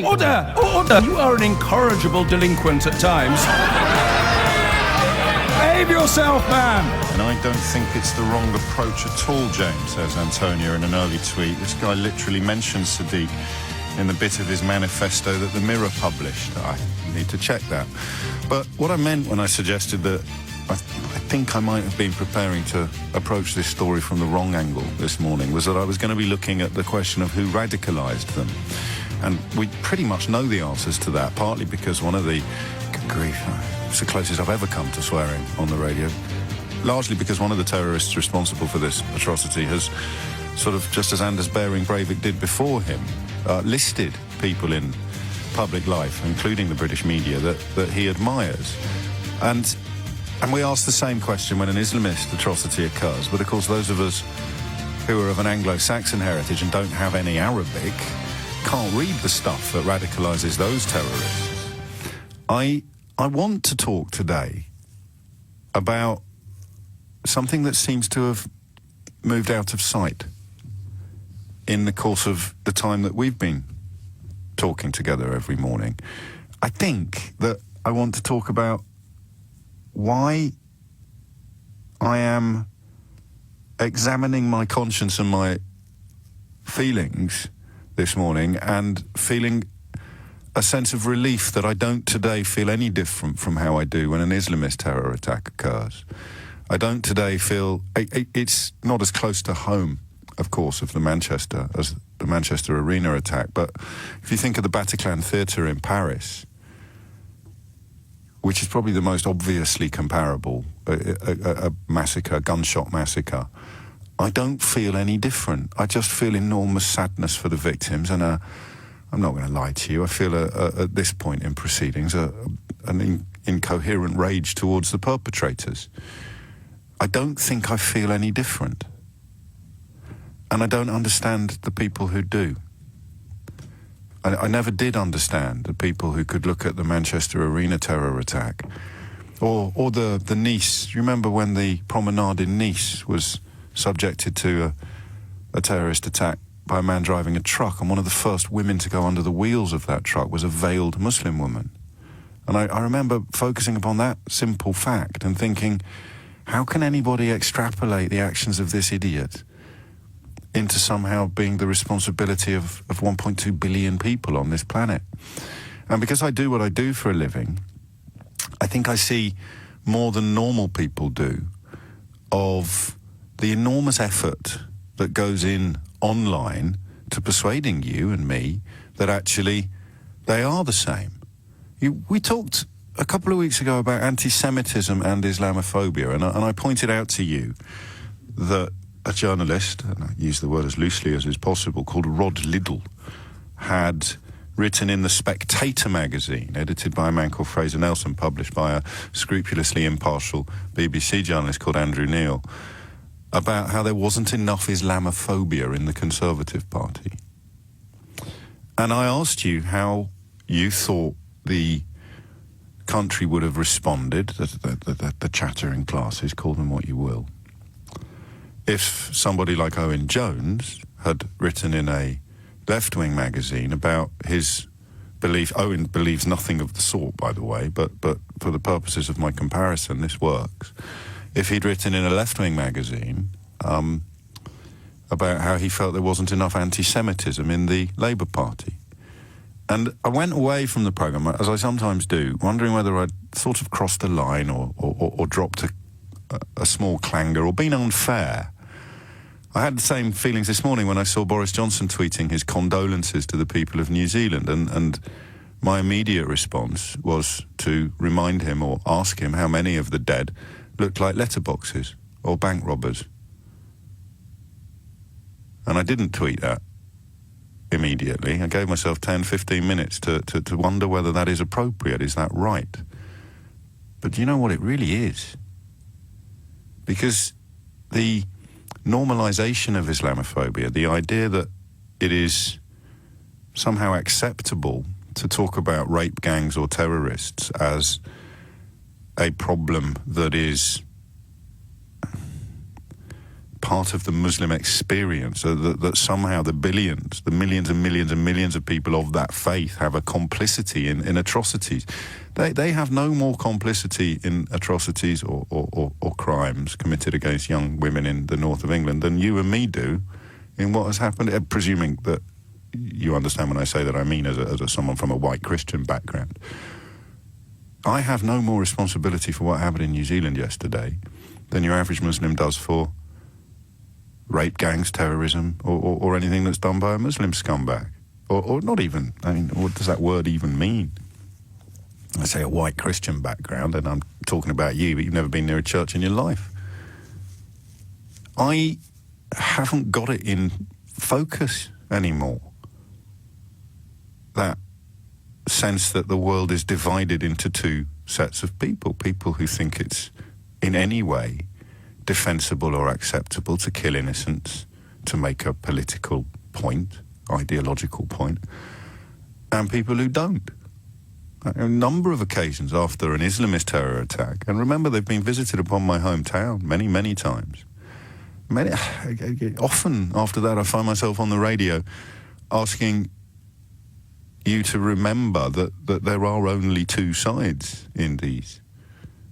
Order! Order! You are an incorrigible delinquent at times. Behave yourself, man! And I don't think it's the wrong approach at all, James, says Antonia in an early tweet. This guy literally mentions Sadiq in the bit of his manifesto that the Mirror published. I need to check that. But what I meant when I suggested that I think I might have been preparing to approach this story from the wrong angle this morning was that I was going to be looking at the question of who radicalised them. And we pretty much know the answers to that, partly because one of the... Good grief, it's the closest I've ever come to swearing on the radio. Largely because one of the terrorists responsible for this atrocity has sort of, just as Anders Behring Breivik did before him, listed people in public life, including the British media, that he admires. And we ask the same question when an Islamist atrocity occurs, but of course those of us who are of an Anglo-Saxon heritage and don't have any Arabic can't read the stuff that radicalises those terrorists. I want to talk today about something that seems to have moved out of sight in the course of the time that we've been talking together every morning. I think that I want to talk about why I am examining my conscience and my feelings this morning and feeling a sense of relief that I don't today feel any different from how I do when an Islamist terror attack occurs. I don't today feel... It's not as close to home, of course, as the Manchester Arena attack, but if you think of the Bataclan Theatre in Paris, which is probably the most obviously comparable, a massacre, gunshot massacre, I don't feel any different. I just feel enormous sadness for the victims, and I'm not going to lie to you, I feel at this point in proceedings an incoherent rage towards the perpetrators. I don't think I feel any different. And I don't understand the people who do. I never did understand the people who could look at the Manchester Arena terror attack or the Nice. You remember when the promenade in Nice was subjected to a terrorist attack by a man driving a truck, and one of the first women to go under the wheels of that truck was a veiled Muslim woman. And I remember focusing upon that simple fact and thinking, how can anybody extrapolate the actions of this idiot into somehow being the responsibility of 1.2 billion people on this planet? And because I do what I do for a living, I think I see more than normal people do of the enormous effort that goes in online to persuading you and me that actually they are the same. We talked a couple of weeks ago about anti-Semitism and Islamophobia, and I pointed out to you that a journalist, and I use the word as loosely as is possible, called Rod Liddell, had written in The Spectator magazine, edited by a man called Fraser Nelson, published by a scrupulously impartial BBC journalist called Andrew Neil, about how there wasn't enough Islamophobia in the Conservative Party. And I asked you how you thought the country would have responded, the chattering classes, call them what you will, if somebody like Owen Jones had written in a left-wing magazine about his belief. Owen believes nothing of the sort, by the way, but for the purposes of my comparison, this works. If he'd written in a left-wing magazine about how he felt there wasn't enough anti-Semitism in the Labour Party. And I went away from the programme, as I sometimes do, wondering whether I'd sort of crossed a line or dropped a small clanger or been unfair. I had the same feelings this morning when I saw Boris Johnson tweeting his condolences to the people of New Zealand, and my immediate response was to remind him or ask him how many of the dead looked like letterboxes or bank robbers. And I didn't tweet that immediately. I gave myself 10, 15 minutes to wonder whether that is appropriate. Is that right? But do you know what it really is? Because the normalization of Islamophobia, the idea that it is somehow acceptable to talk about rape gangs or terrorists as a problem that is part of the Muslim experience, that somehow the millions and millions and millions of people of that faith have a complicity in atrocities. They have no more complicity in atrocities or crimes committed against young women in the north of England than you and me do in what has happened, presuming that you understand when I say that I mean as someone from a white Christian background. I have no more responsibility for what happened in New Zealand yesterday than your average Muslim does for rape gangs, terrorism, or anything that's done by a Muslim scumbag. Or not even, I mean, what does that word even mean? I say a white Christian background, and I'm talking about you, but you've never been near a church in your life. I haven't got it in focus anymore. That sense that the world is divided into two sets of people who think it's in any way defensible or acceptable to kill innocents, to make a political point, ideological point, and people who don't. A number of occasions after an Islamist terror attack, and remember they've been visited upon my hometown many, many times. Often after that I find myself on the radio asking you to remember that there are only two sides in these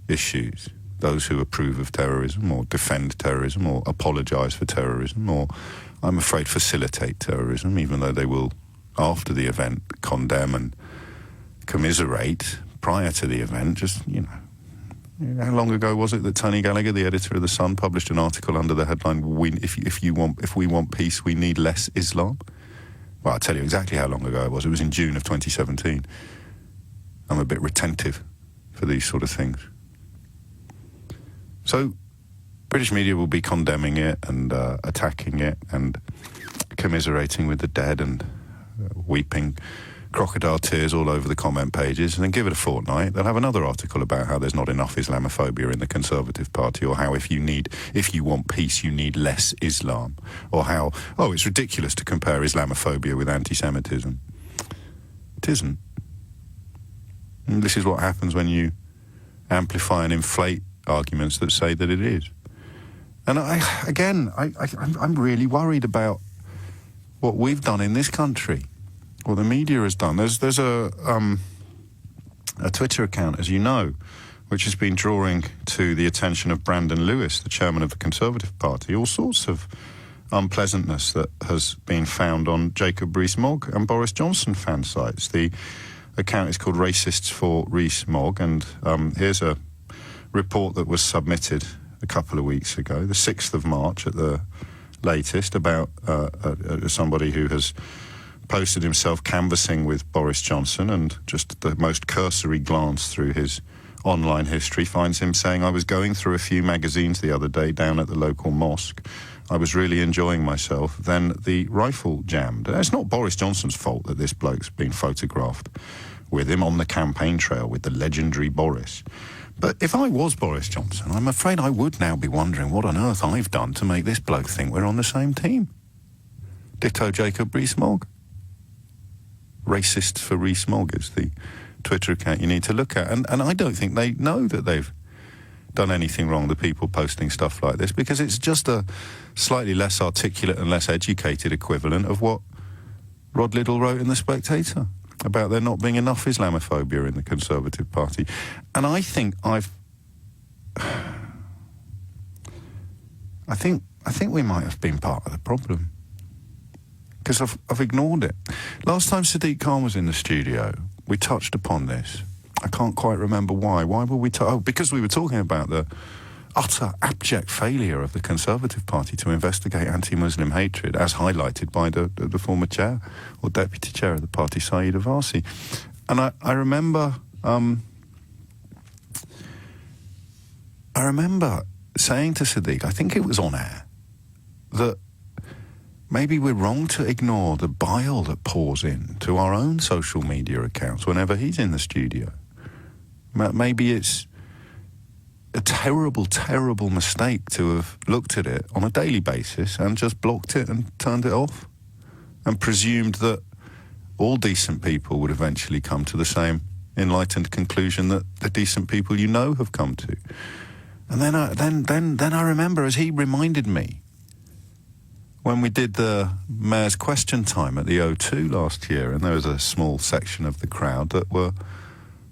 issues. Those who approve of terrorism or defend terrorism or apologise for terrorism or, I'm afraid, facilitate terrorism, even though they will, after the event, condemn and commiserate prior to the event. Just, how long ago was it that Tony Gallagher, the editor of The Sun, published an article under the headline, if we want peace, we need less Islam? Well, I'll tell you exactly how long ago it was. It was in June of 2017. I'm a bit retentive for these sort of things. So, British media will be condemning it and attacking it and commiserating with the dead and weeping crocodile tears all over the comment pages, and then give it a fortnight, they'll have another article about how there's not enough Islamophobia in the Conservative Party, or how if you want peace, you need less Islam, or how, it's ridiculous to compare Islamophobia with anti-Semitism. It isn't. And this is what happens when you amplify and inflate arguments that say that it is. And I'm really worried about what we've done in this country, what the media has done. There's a Twitter account, as you know, which has been drawing to the attention of Brandon Lewis, the chairman of the Conservative Party, all sorts of unpleasantness that has been found on Jacob Rees-Mogg and Boris Johnson fan sites. The account is called Racists for Rees-Mogg, and here's a report that was submitted a couple of weeks ago, the 6th of March at the latest, about somebody who has posted himself canvassing with Boris Johnson, and just the most cursory glance through his online history finds him saying, I was going through a few magazines the other day down at the local mosque. I was really enjoying myself. Then the rifle jammed. And it's not Boris Johnson's fault that this bloke's been photographed with him on the campaign trail with the legendary Boris. But if I was Boris Johnson, I'm afraid I would now be wondering what on earth I've done to make this bloke think we're on the same team. Ditto Jacob Rees-Mogg. Racists for Rees-Mogg is the Twitter account you need to look at. And I don't think they know that they've done anything wrong, the people posting stuff like this, because it's just a slightly less articulate and less educated equivalent of what Rod Liddell wrote in The Spectator about there not being enough Islamophobia in the Conservative Party. And I think I think we might have been part of the problem, because I've ignored it. Last time Sadiq Khan was in the studio, we touched upon this. I can't quite remember why. Why were we because we were talking about the utter abject failure of the Conservative Party to investigate anti-Muslim hatred, as highlighted by the former chair or deputy chair of the party, Saeed Avasi. And I remember saying to Sadiq, I think it was on air, that maybe we're wrong to ignore the bile that pours in to our own social media accounts whenever he's in the studio. Maybe it's a terrible, terrible mistake to have looked at it on a daily basis and just blocked it and turned it off and presumed that all decent people would eventually come to the same enlightened conclusion that the decent people you know have come to. And then I remember, as he reminded me when we did the Mayor's Question Time at the O2 last year, and there was a small section of the crowd that were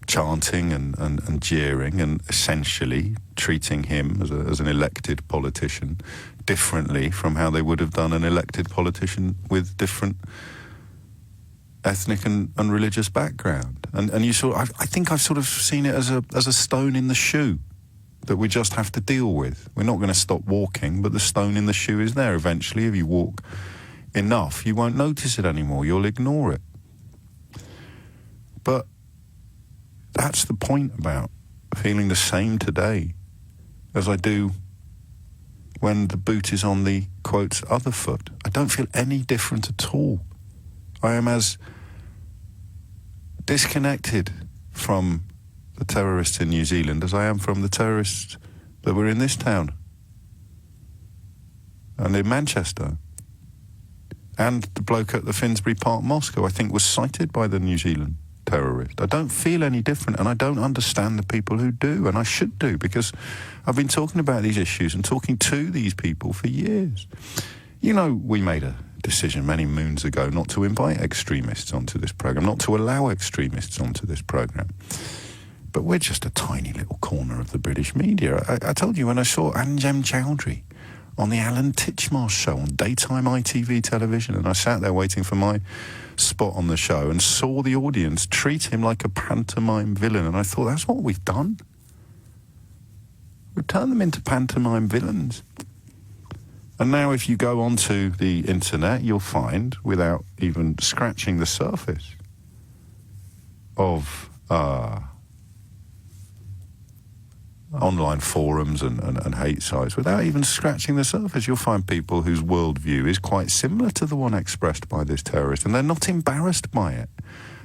chanting and jeering and essentially treating him as an elected politician differently from how they would have done an elected politician with different ethnic and religious background. And you I think I've sort of seen it as a stone in the shoe that we just have to deal with. We're not going to stop walking, but the stone in the shoe is there. Eventually, if you walk enough, you won't notice it anymore. You'll ignore it. But that's the point about feeling the same today as I do when the boot is on the, quotes, other foot. I don't feel any different at all. I am as disconnected from the terrorists in New Zealand as I am from the terrorists that were in this town and in Manchester. And the bloke at the Finsbury Park Mosque, who I think was cited by the New Zealand terrorist. I don't feel any different, and I don't understand the people who do, and I should do, because I've been talking about these issues and talking to these people for years. You know, we made a decision many moons ago not to invite extremists onto this programme, not to allow extremists onto this programme. But we're just a tiny little corner of the British media. I told you when I saw Anjem Chowdhury on the Alan Titchmarsh show on daytime ITV television, and I sat there waiting for my spot on the show and saw the audience treat him like a pantomime villain, and I thought, that's what we've done. We've turned them into pantomime villains. And now if you go onto the internet, you'll find, without even scratching the surface of online forums and hate sites, without even scratching the surface, you'll find people whose worldview is quite similar to the one expressed by this terrorist, and they're not embarrassed by it.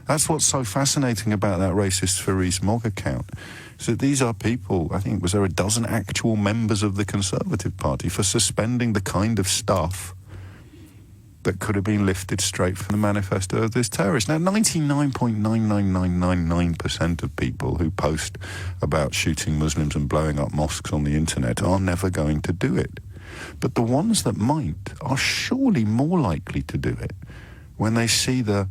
That's what's so fascinating about that racist Faris Mogg account, is that these are people, I think, was there a dozen actual members of the Conservative Party for suspending the kind of stuff that could have been lifted straight from the manifesto of this terrorist. Now, 99.99999% of people who post about shooting Muslims and blowing up mosques on the internet are never going to do it. But the ones that might are surely more likely to do it when they see the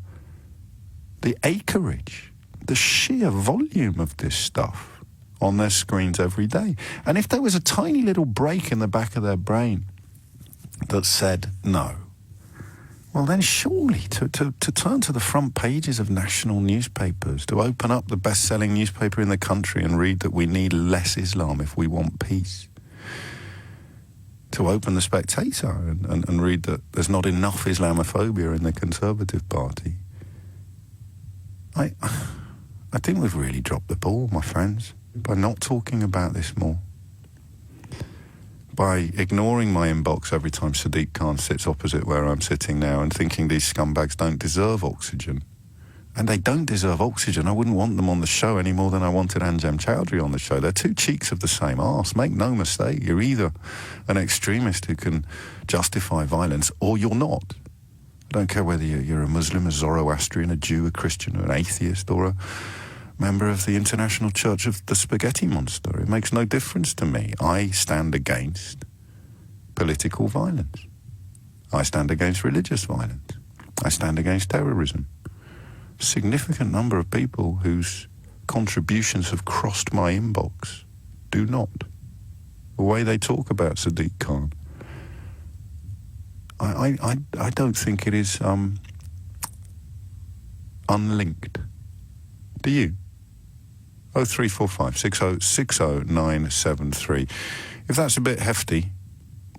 acreage, the sheer volume of this stuff on their screens every day. And if there was a tiny little break in the back of their brain that said no, well, then surely to turn to the front pages of national newspapers, to open up the best-selling newspaper in the country and read that we need less Islam if we want peace, to open the Spectator and read that there's not enough Islamophobia in the Conservative Party. I think we've really dropped the ball, my friends, by not talking about this more. By ignoring my inbox every time Sadiq Khan sits opposite where I'm sitting now and thinking these scumbags don't deserve oxygen. And they don't deserve oxygen. I wouldn't want them on the show any more than I wanted Anjem Chowdhury on the show. They're two cheeks of the same arse. Make no mistake. You're either an extremist who can justify violence or you're not. I don't care whether you're a Muslim, a Zoroastrian, a Jew, a Christian, or an atheist, or a member of the International Church of the Spaghetti Monster. It makes no difference to me. I stand against political violence. I stand against religious violence. I stand against terrorism. A significant number of people whose contributions have crossed my inbox do not. The way they talk about Sadiq Khan, I don't think it is unlinked. Do you? 0345 6060973. If that's a bit hefty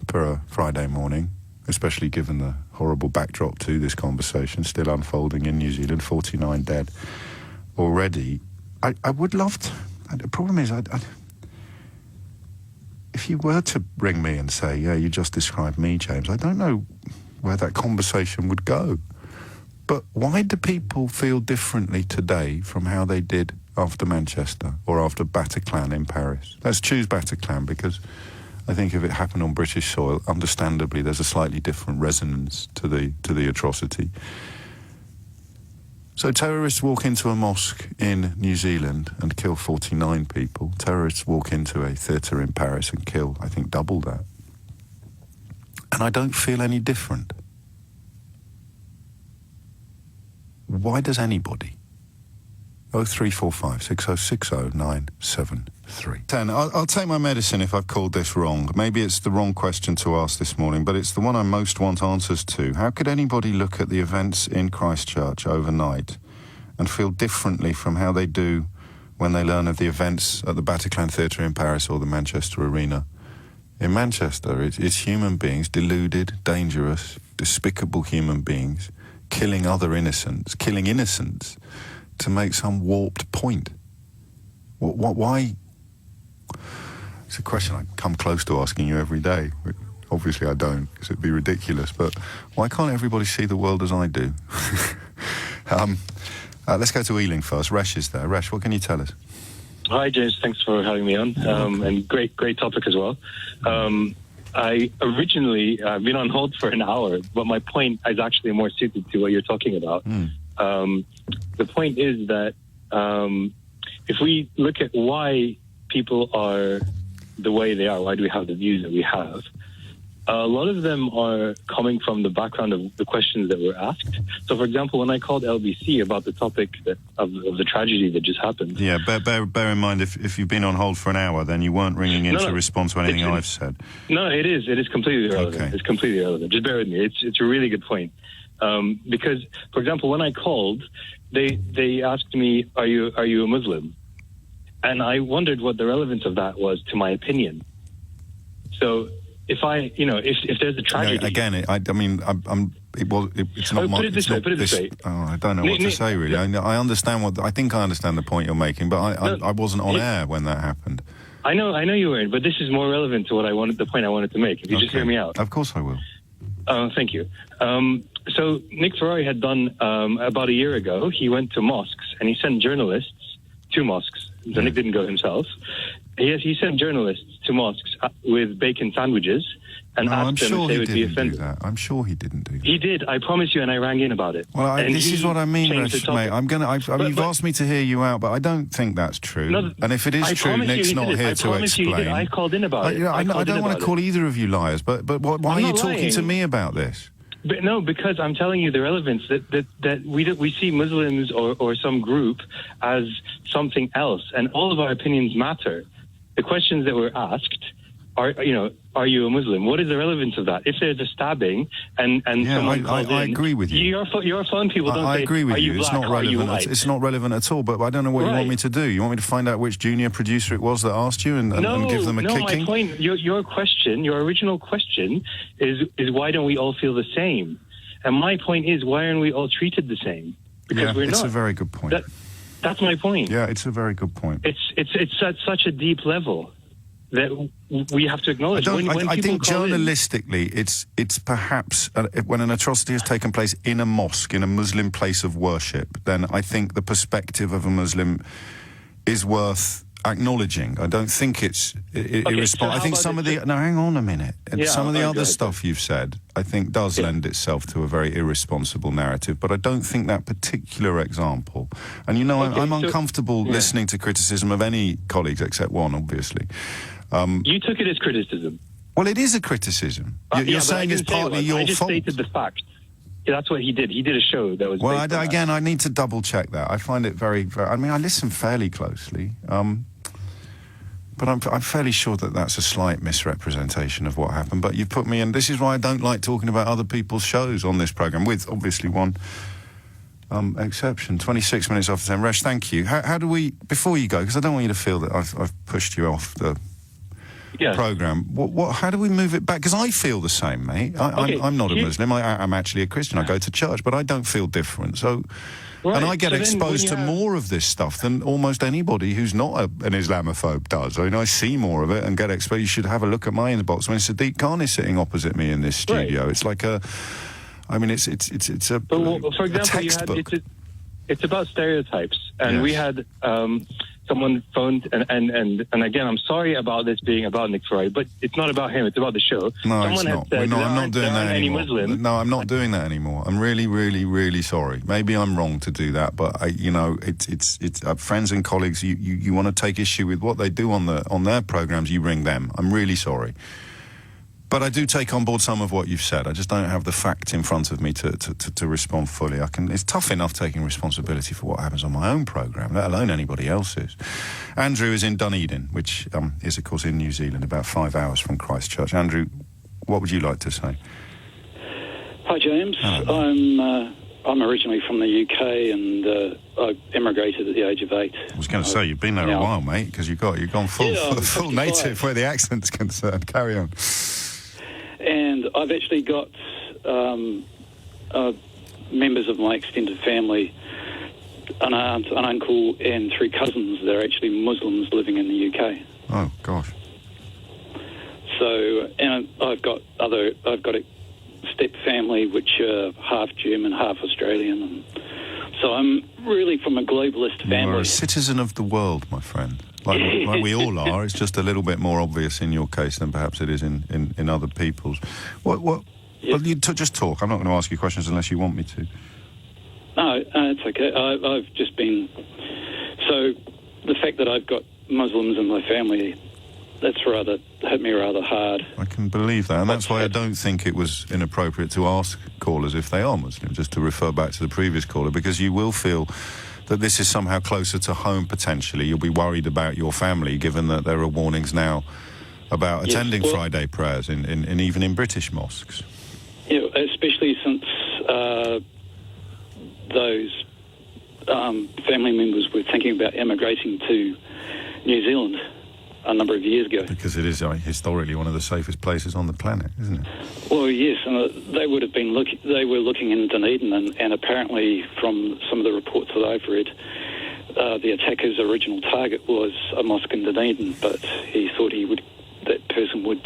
for a Friday morning, especially given the horrible backdrop to this conversation still unfolding in New Zealand, 49 dead already, I would love to. The problem is, if you were to ring me and say, yeah, you just described me, James, I don't know where that conversation would go. But why do people feel differently today from how they did after Manchester or after Bataclan in Paris? Let's choose Bataclan because I think if it happened on British soil, understandably, there's a slightly different resonance to the atrocity. So terrorists walk into a mosque in New Zealand and kill 49 people. Terrorists walk into a theatre in Paris and kill, I think, double that. And I don't feel any different. Why does anybody? 0345 6060 973. I'll take my medicine if I've called this wrong. Maybe it's the wrong question to ask this morning, but it's the one I most want answers to. How could anybody look at the events in Christchurch overnight and feel differently from how they do when they learn of the events at the Bataclan Theatre in Paris or the Manchester Arena? In Manchester, it's human beings, deluded, dangerous, despicable human beings, killing other innocents, killing innocents to make some warped point. Why? It's a question I come close to asking you every day. Obviously I don't, because it'd be ridiculous, but why can't everybody see the world as I do? Let's go to Ealing first. Resh is there. Resh, what can you tell us? Hi, James. Thanks for having me on. And great topic as well. I originally been on hold for an hour, but my point is actually more suited to what you're talking about. The point is that if we look at why people are the way they are, why do we have the views that we have, a lot of them are coming from the background of the questions that were asked. So, for example, when I called LBC about the topic of the tragedy that just happened... Yeah, bear in mind, if you've been on hold for an hour, then you weren't ringing in to respond to anything I've said. No, it is completely irrelevant. Okay. It's completely irrelevant. Just bear with me. It's a really good point. Because, for example, when I called, they asked me, are you a Muslim? And I wondered what the relevance of that was to my opinion. So... if there's a tragedy... Yeah, again, it's not my... Put it this way. I don't know what to say, really. I understand I think I understand the point you're making, but I wasn't on air when that happened. I know you weren't, but this is more relevant to the point I wanted to make. If you just hear me out. Of course I will. Thank you. So Nick Ferrari had done, about a year ago, he went to mosques, and he sent journalists to mosques. So Nick didn't go himself. Yes, he sent journalists to mosques with bacon sandwiches and asked them if they would be offended. I'm sure he didn't do that. He did, I promise you, and I rang in about it. Well, this is what I mean, mate. You've asked me to hear you out, but I don't think that's true. No, and if it is true, Nick's not here to explain. I called in about it. I don't want to call either of you liars, but why are you talking to me about this? But no, because I'm telling you the relevance that we see Muslims or some group as something else, and all of our opinions matter. The questions that were asked are you a Muslim? What is the relevance of that? If there's a stabbing and someone calls in... I agree with you. Your phone people don't say, I agree with you. It's not relevant. It's not relevant at all, but I don't know what you want me to do. You want me to find out which junior producer it was that asked you and give them a kicking? No, my point, your question, your original question is why don't we all feel the same? And my point is, why aren't we all treated the same? Because we're not. It's a very good point. That's my point. Yeah, it's a very good point. It's at such a deep level that we have to acknowledge. I think journalistically, it's perhaps when an atrocity has taken place in a mosque, in a Muslim place of worship, then I think the perspective of a Muslim is worth acknowledging. I don't think it's irresponsible. I think some of the... No, hang on a minute. Some of the other stuff you've said, I think, does lend itself to a very irresponsible narrative, but I don't think that particular example... And, I'm uncomfortable listening to criticism of any colleagues except one, obviously. You took it as criticism. Well, it is a criticism. You're saying it's partly your fault. I just stated the fact. Yeah, that's what he did. He did a show that was... Well, I need to double-check that. I find it very... I mean, I listen fairly closely, but I'm fairly sure that that's a slight misrepresentation of what happened. But you put me in... This is why I don't like talking about other people's shows on this programme, with, obviously, one exception. 26 minutes after 10. Resh, thank you. How do we... Before you go, because I don't want you to feel that I've pushed you off the... programme. How do we move it back? Because I feel the same, mate. I'm not a Muslim. I'm actually a Christian. I go to church, but I don't feel different. So, and I get exposed to more of this stuff than almost anybody who's not an Islamophobe does. I mean, I see more of it and get exposed. You should have a look at my inbox when Sadiq Khan is sitting opposite me in this studio. Right. It's like a... I mean, it's a for example, textbook. It's about stereotypes, and we had... someone phoned, and again, I'm sorry about this being about Nick Ferrari, but it's not about him, it's about the show. No, it's not. I'm not doing that anymore. No, I'm not doing that anymore. I'm really, really, really sorry. Maybe I'm wrong to do that, but it's friends and colleagues, you want to take issue with what they do on their programs, you ring them. I'm really sorry. But I do take on board some of what you've said. I just don't have the facts in front of me to respond fully. It's tough enough taking responsibility for what happens on my own programme, let alone anybody else's. Andrew is in Dunedin, which is, of course, in New Zealand, about 5 hours from Christchurch. Andrew, what would you like to say? Hi, James. Hello. I'm originally from the UK, and I emigrated at the age of 8. I was going to say, you've been there a while, mate, because you've gone full native where the accent's concerned. Carry on. And I've actually got members of my extended family, an aunt, an uncle, and 3 cousins that are actually Muslims living in the UK. Oh, gosh. So, and I've got a step family which are half German, half Australian, and so I'm really from a globalist family. You're a citizen of the world, my friend. Like we all are. It's just a little bit more obvious in your case than perhaps it is in other people's. What? Yep. Well, you just talk. I'm not going to ask you questions unless you want me to. No, it's okay. I've just been... So, the fact that I've got Muslims in my family, that's hit me rather hard. I can believe that, and that's why I don't think it was inappropriate to ask callers if they are Muslim, just to refer back to the previous caller, because you will feel that this is somehow closer to home, potentially. You'll be worried about your family, given that there are warnings now about attending Friday prayers, even in British mosques. Yeah, especially since those family members were thinking about emigrating to New Zealand a number of years ago. Because it is historically one of the safest places on the planet, isn't it? Well, yes, and they would have been they were looking in Dunedin, and apparently from some of the reports that I've read, the attacker's original target was a mosque in Dunedin, but he thought that person would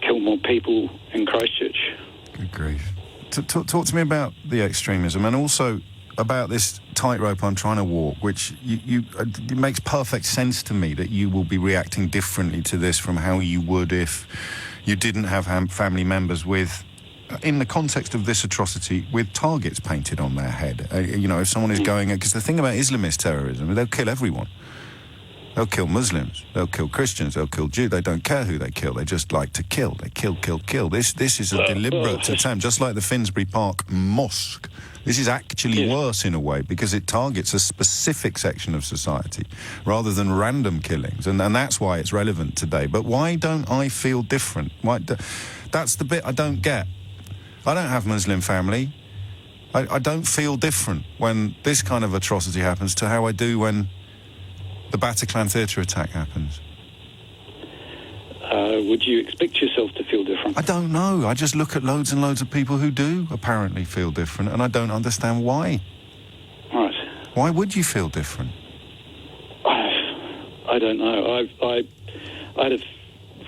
kill more people in Christchurch. Good grief. Talk to me about the extremism, and also about this tightrope I'm trying to walk, which it makes perfect sense to me that you will be reacting differently to this from how you would if you didn't have family members with, in the context of this atrocity, with targets painted on their head. If someone is going... Because the thing about Islamist terrorism, they'll kill everyone. They'll kill Muslims, they'll kill Christians, they'll kill Jews. They don't care who they kill. They just like to kill. They kill. This is a deliberate attempt, just like the Finsbury Park mosque. This is actually worse in a way because it targets a specific section of society rather than random killings, and that's why it's relevant today. But why don't I feel different? That's the bit I don't get. I don't have Muslim family. I don't feel different when this kind of atrocity happens to how I do when the Bataclan Theatre attack happens. Would you expect yourself to feel different? I don't know. I just look at loads and loads of people who do apparently feel different, and I don't understand why. Right. Why would you feel different? I don't know. I had a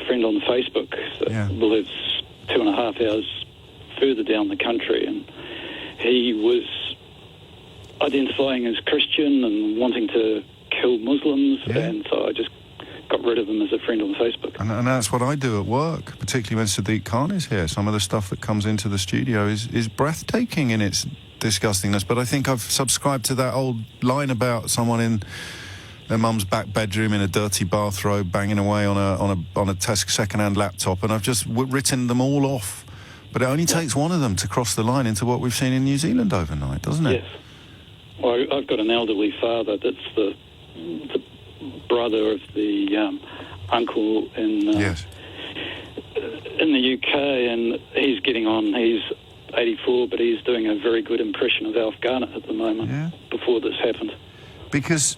friend on Facebook that lives 2.5 hours further down the country, and he was identifying as Christian and wanting to kill Muslims, and so I just got rid of him as a friend on Facebook. And that's what I do at work, particularly when Sadiq Khan is here. Some of the stuff that comes into the studio is breathtaking in its disgustingness, but I think I've subscribed to that old line about someone in their mum's back bedroom in a dirty bathrobe banging away on a second-hand laptop, and I've just written them all off. But it only takes one of them to cross the line into what we've seen in New Zealand overnight, doesn't it? Yes. Well, I've got an elderly father that's the brother of the uncle in the UK, and he's getting on. He's 84, but he's doing a very good impression of Alf Garnett at the moment before this happened. Because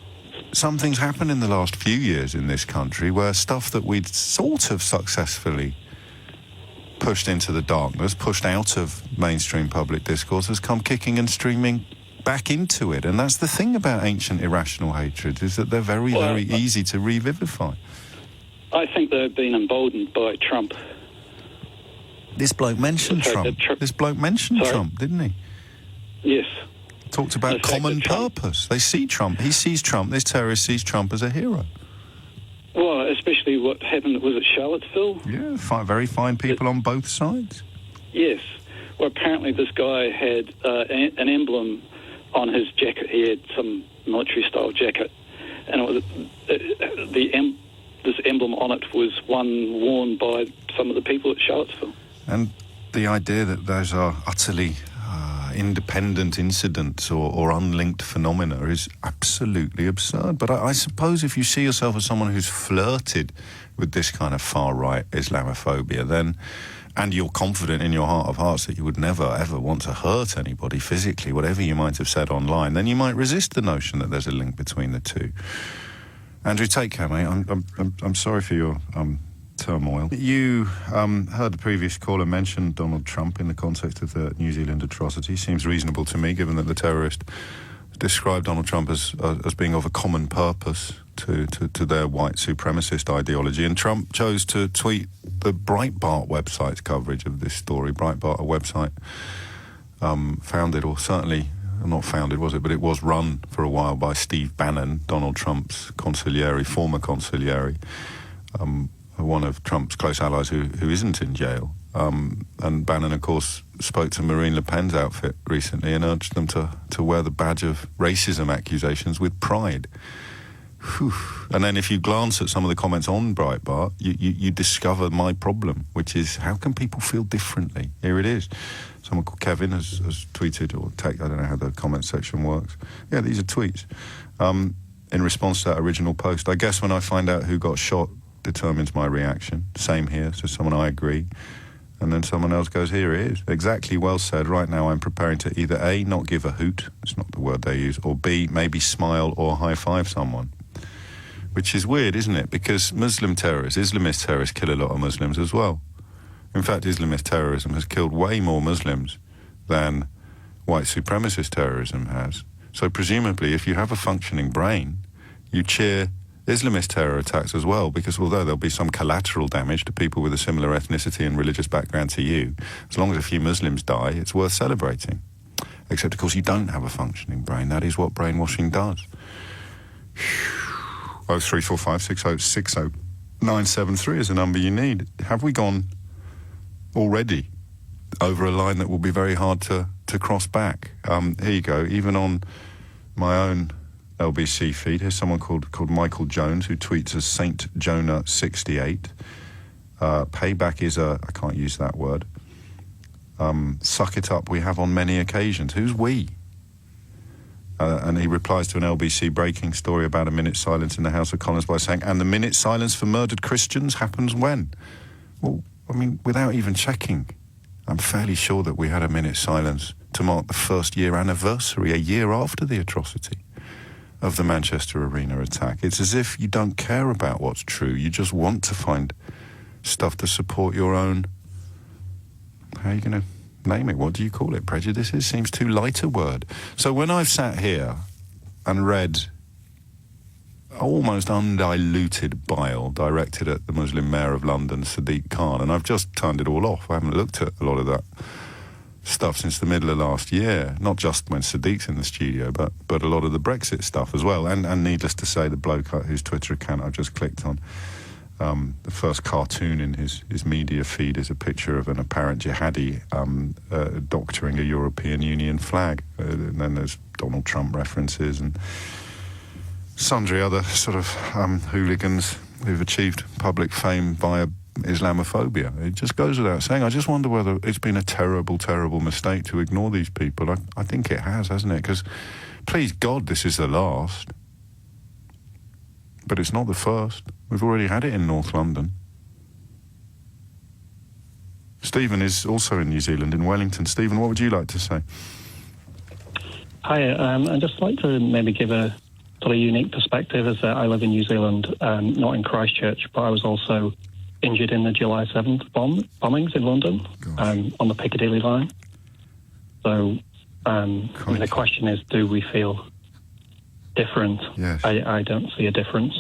something's happened in the last few years in this country where stuff that we'd sort of successfully pushed into the darkness, pushed out of mainstream public discourse, has come kicking and streaming back into it. And that's the thing about ancient irrational hatred, is that they're very, very easy to revivify. I think they've been emboldened by Trump. This bloke mentioned Trump. This bloke mentioned Trump, didn't he? Yes. Talked about common purpose. They see Trump. He sees Trump. This terrorist sees Trump as a hero. Well, especially what happened, was it Charlottesville? Yeah, very fine people on both sides. Yes. Well, apparently this guy had an emblem on his jacket. He had some military-style jacket, and it was the this emblem on it was one worn by some of the people at Charlottesville. And the idea that those are utterly independent incidents or unlinked phenomena is absolutely absurd. But I suppose if you see yourself as someone who's flirted with this kind of far-right Islamophobia, then, and you're confident in your heart of hearts that you would never, ever want to hurt anybody physically, whatever you might have said online, then you might resist the notion that there's a link between the two. Andrew, take care, mate. I'm sorry for your turmoil. You heard the previous caller mention Donald Trump in the context of the New Zealand atrocity. Seems reasonable to me, given that the terrorist described Donald Trump as being of a common purpose to their white supremacist ideology. And Trump chose to tweet the Breitbart website's coverage of this story. Breitbart, a website founded, or certainly not founded, was it? But it was run for a while by Steve Bannon, Donald Trump's consigliere, former consigliere, one of Trump's close allies who isn't in jail. And Bannon, of course, spoke to Marine Le Pen's outfit recently and urged them to wear the badge of racism accusations with pride. Whew. And then if you glance at some of the comments on Breitbart, you discover my problem, which is, how can people feel differently? Here it is. Someone called Kevin has tweeted, or I don't know how the comment section works. Yeah, these are tweets. In response to that original post, I guess when I find out who got shot determines my reaction. Same here. So someone, I agree. And then someone else goes, here it is. Exactly, well said. Right now I'm preparing to either A, not give a hoot, it's not the word they use, or B, maybe smile or high-five someone. Which is weird, isn't it? Because Islamist terrorists kill a lot of Muslims as well. In fact, Islamist terrorism has killed way more Muslims than white supremacist terrorism has. So presumably, if you have a functioning brain, you cheer Islamist terror attacks as well, because although there'll be some collateral damage to people with a similar ethnicity and religious background to you, as long as a few Muslims die, it's worth celebrating. Except, of course, you don't have a functioning brain. That is what brainwashing does. 0345 6060 973 is the number you need. Have we gone already over a line that will be very hard to cross back? Here you go. Even on my own LBC feed, here's someone called Michael Jones, who tweets as Saint Jonah 68. Payback is I can't use that word. Suck it up, we have on many occasions. Who's we? And he replies to an LBC breaking story about a minute's silence in the House of Commons by saying, and the minute's silence for murdered Christians happens when? Well, I mean, without even checking, I'm fairly sure that we had a minute's silence to mark the first year anniversary, a year after the atrocity of the Manchester Arena attack. It's as if you don't care about what's true. You just want to find stuff to support your own, how are you going to name it? What do you call it? Prejudices? Seems too light a word. So when I've sat here and read almost undiluted bile directed at the Muslim mayor of London, Sadiq Khan, and I've just turned it all off. I haven't looked at a lot of that stuff since the middle of last year, not just when Sadiq's in the studio, but a lot of the Brexit stuff as well. And needless to say, the bloke whose Twitter account I've just clicked on, the first cartoon in his media feed is a picture of an apparent jihadi doctoring a European Union flag. And then there's Donald Trump references and sundry other sort of hooligans who've achieved public fame via Islamophobia. It just goes without saying. I just wonder whether it's been a terrible, terrible mistake to ignore these people. I think it has, hasn't it? Because, please God, this is the last. But it's not the first. We've already had it in North London. Stephen is also in New Zealand, in Wellington. Stephen, what would you like to say? Hi, I'd just like to maybe give a sort of unique perspective, as I live in New Zealand, not in Christchurch, but I was also injured in the July 7th bombings in London on the Piccadilly line. So the question is, do we feel different? Yes. I don't see a difference.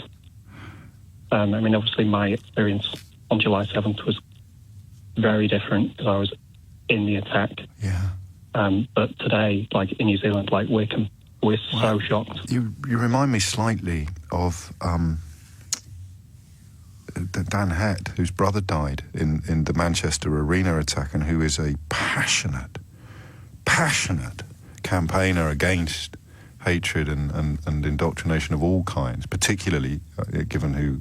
I mean, obviously my experience on July 7th was very different because I was in the attack. Yeah. But today, like in New Zealand, like we're so shocked. You remind me slightly of Dan Hett, whose brother died in the Manchester Arena attack, and who is a passionate campaigner against hatred and indoctrination of all kinds, particularly given who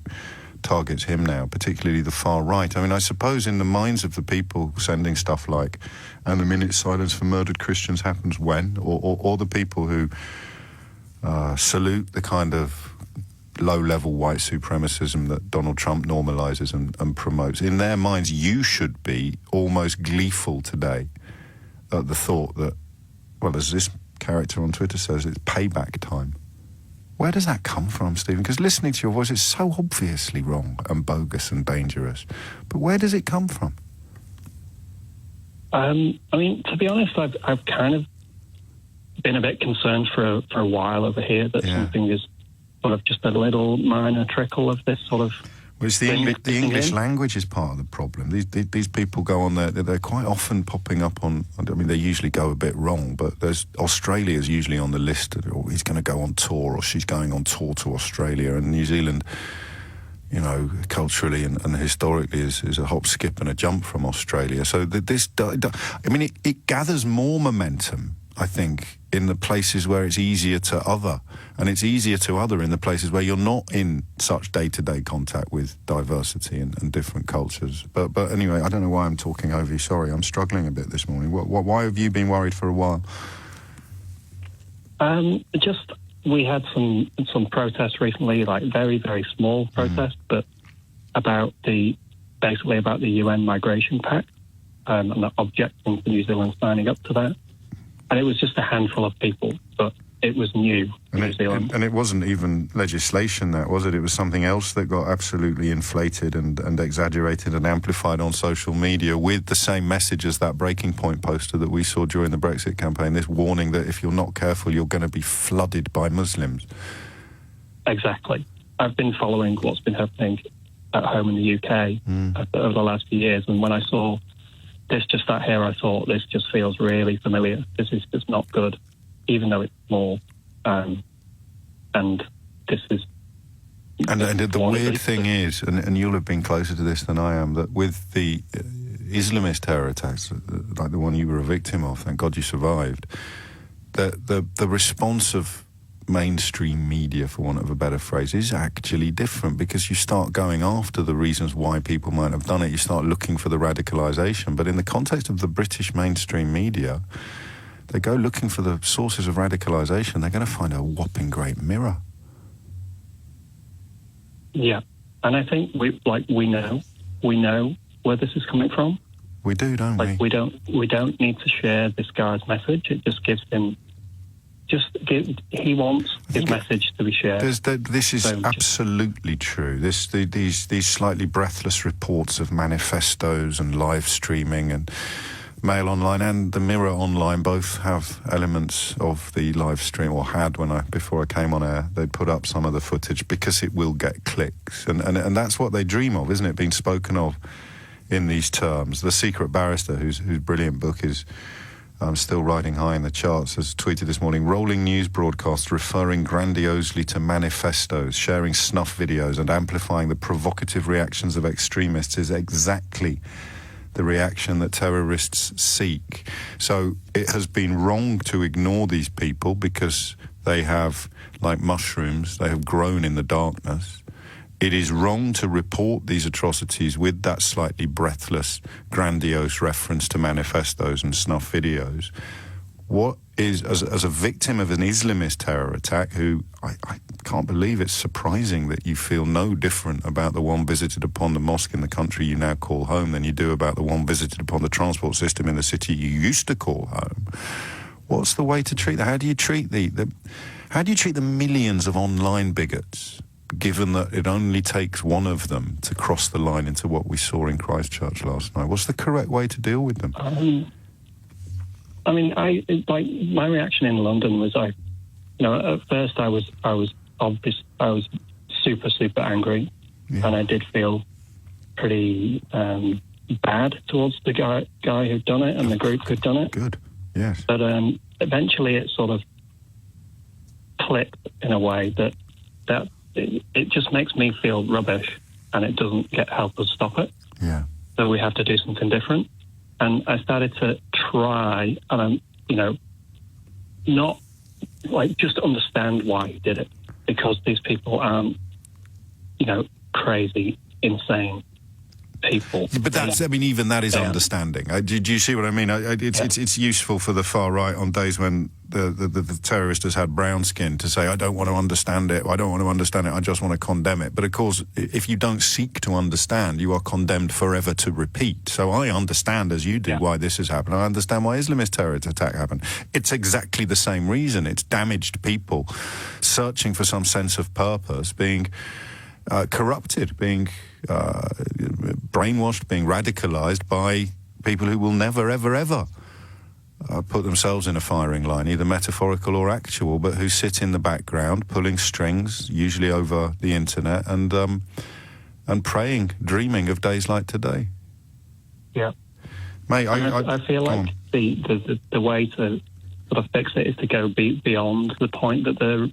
targets him now, particularly the far right. I mean, I suppose in the minds of the people sending stuff like, and the minute silence for murdered Christians happens when, or the people who salute the kind of low-level white supremacism that Donald Trump normalises and promotes, in their minds you should be almost gleeful today at the thought that, well, as this character on Twitter says, it's payback time. Where does that come from, Stephen? Because listening to your voice is so obviously wrong and bogus and dangerous. But where does it come from? I mean, to be honest, I've kind of been a bit concerned for a while over here that something is sort of just a little minor trickle of this sort of... Well, it's the English language is part of the problem. These people go on there, they're quite often popping up on, I mean, they usually go a bit wrong, but Australia's usually on the list, or he's going to go on tour, or she's going on tour to Australia, and New Zealand, you know, culturally and historically is a hop, skip and a jump from Australia. So it gathers more momentum, I think, in the places where it's easier to other. And it's easier to other in the places where you're not in such day-to-day contact with diversity and different cultures. But anyway, I don't know why I'm talking over you. Sorry, I'm struggling a bit this morning. Why have you been worried for a while? Just, we had some protests recently, like very, very small protests, but basically about the UN Migration Pact, and the objecting to New Zealand signing up to that. And it was just a handful of people, but it was new in New Zealand. And it wasn't even legislation, that was it? It was something else that got absolutely inflated and exaggerated and amplified on social media with the same message as that Breaking Point poster that we saw during the Brexit campaign, this warning that if you're not careful, you're going to be flooded by Muslims. Exactly. I've been following what's been happening at home in the UK over the last few years, and when I saw this just sat here, I thought, this just feels really familiar. This is just not good, even though it's small. And this is... And the weird thing is, and you'll have been closer to this than I am, that with the Islamist terror attacks, like the one you were a victim of, thank God you survived, the response of mainstream media, for want of a better phrase, is actually different, because you start going after the reasons why people might have done it. You start looking for the radicalisation. But in the context of the British mainstream media, they go looking for the sources of radicalisation. They're going to find a whopping great mirror. Yeah, and I think we know where this is coming from. We do, don't we? We don't need to share this guy's message. It just gives him... he wants his message to be shared. This is absolutely true. These slightly breathless reports of manifestos and live streaming and Mail Online and the Mirror Online both have elements of the live stream, or had before I came on air. They'd put up some of the footage because it will get clicks, and that's what they dream of, isn't it? Being spoken of in these terms. The Secret Barrister, whose brilliant book is still riding high in the charts, has tweeted this morning, rolling news broadcasts referring grandiosely to manifestos, sharing snuff videos and amplifying the provocative reactions of extremists is exactly the reaction that terrorists seek. So it has been wrong to ignore these people because they have, like mushrooms, they have grown in the darkness. It is wrong to report these atrocities with that slightly breathless, grandiose reference to manifestos and snuff videos. What is, as a victim of an Islamist terror attack, who I can't believe it's surprising that you feel no different about the one visited upon the mosque in the country you now call home than you do about the one visited upon the transport system in the city you used to call home. What's the way to treat that? How do you treat the millions of online bigots, given that it only takes one of them to cross the line into what we saw in Christchurch last night? What's the correct way to deal with them? My reaction in London was, at first I was super angry, and I did feel pretty bad towards the guy who'd done it and the group who'd done it. Good, yes. But eventually it sort of clicked in a way that it just makes me feel rubbish, and it doesn't help us stop it. Yeah. So we have to do something different. And I started to try, and not just understand why he did it, because these people aren't crazy, insane people. But that's, I mean, even that is understanding. Do you see what I mean? It's useful for the far right on days when the terrorist has had brown skin to say, I don't want to understand it, I don't want to understand it, I just want to condemn it. But of course, if you don't seek to understand, you are condemned forever to repeat. So I understand, as you do, why this has happened. I understand why Islamist terrorist attack happened. It's exactly the same reason. It's damaged people searching for some sense of purpose, being corrupted, being brainwashed, being radicalised by people who will never, ever, ever put themselves in a firing line, either metaphorical or actual, but who sit in the background pulling strings, usually over the internet, and praying, dreaming of days like today. Yeah. Mate, I feel like the way to sort of fix it is to go beyond the point that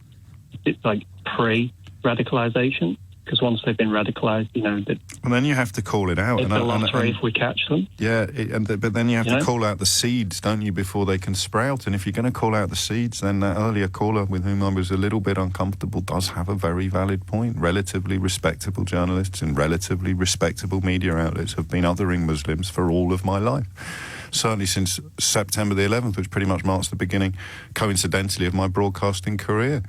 it's like pre-radicalisation. Because once they've been radicalised, and then you have to call it out. It's a lottery if we catch them. Yeah, but then you have to call out the seeds, don't you, before they can sprout? And if you're going to call out the seeds, then that earlier caller with whom I was a little bit uncomfortable does have a very valid point. Relatively respectable journalists in relatively respectable media outlets have been othering Muslims for all of my life. Certainly since September the 11th, which pretty much marks the beginning, coincidentally, of my broadcasting career.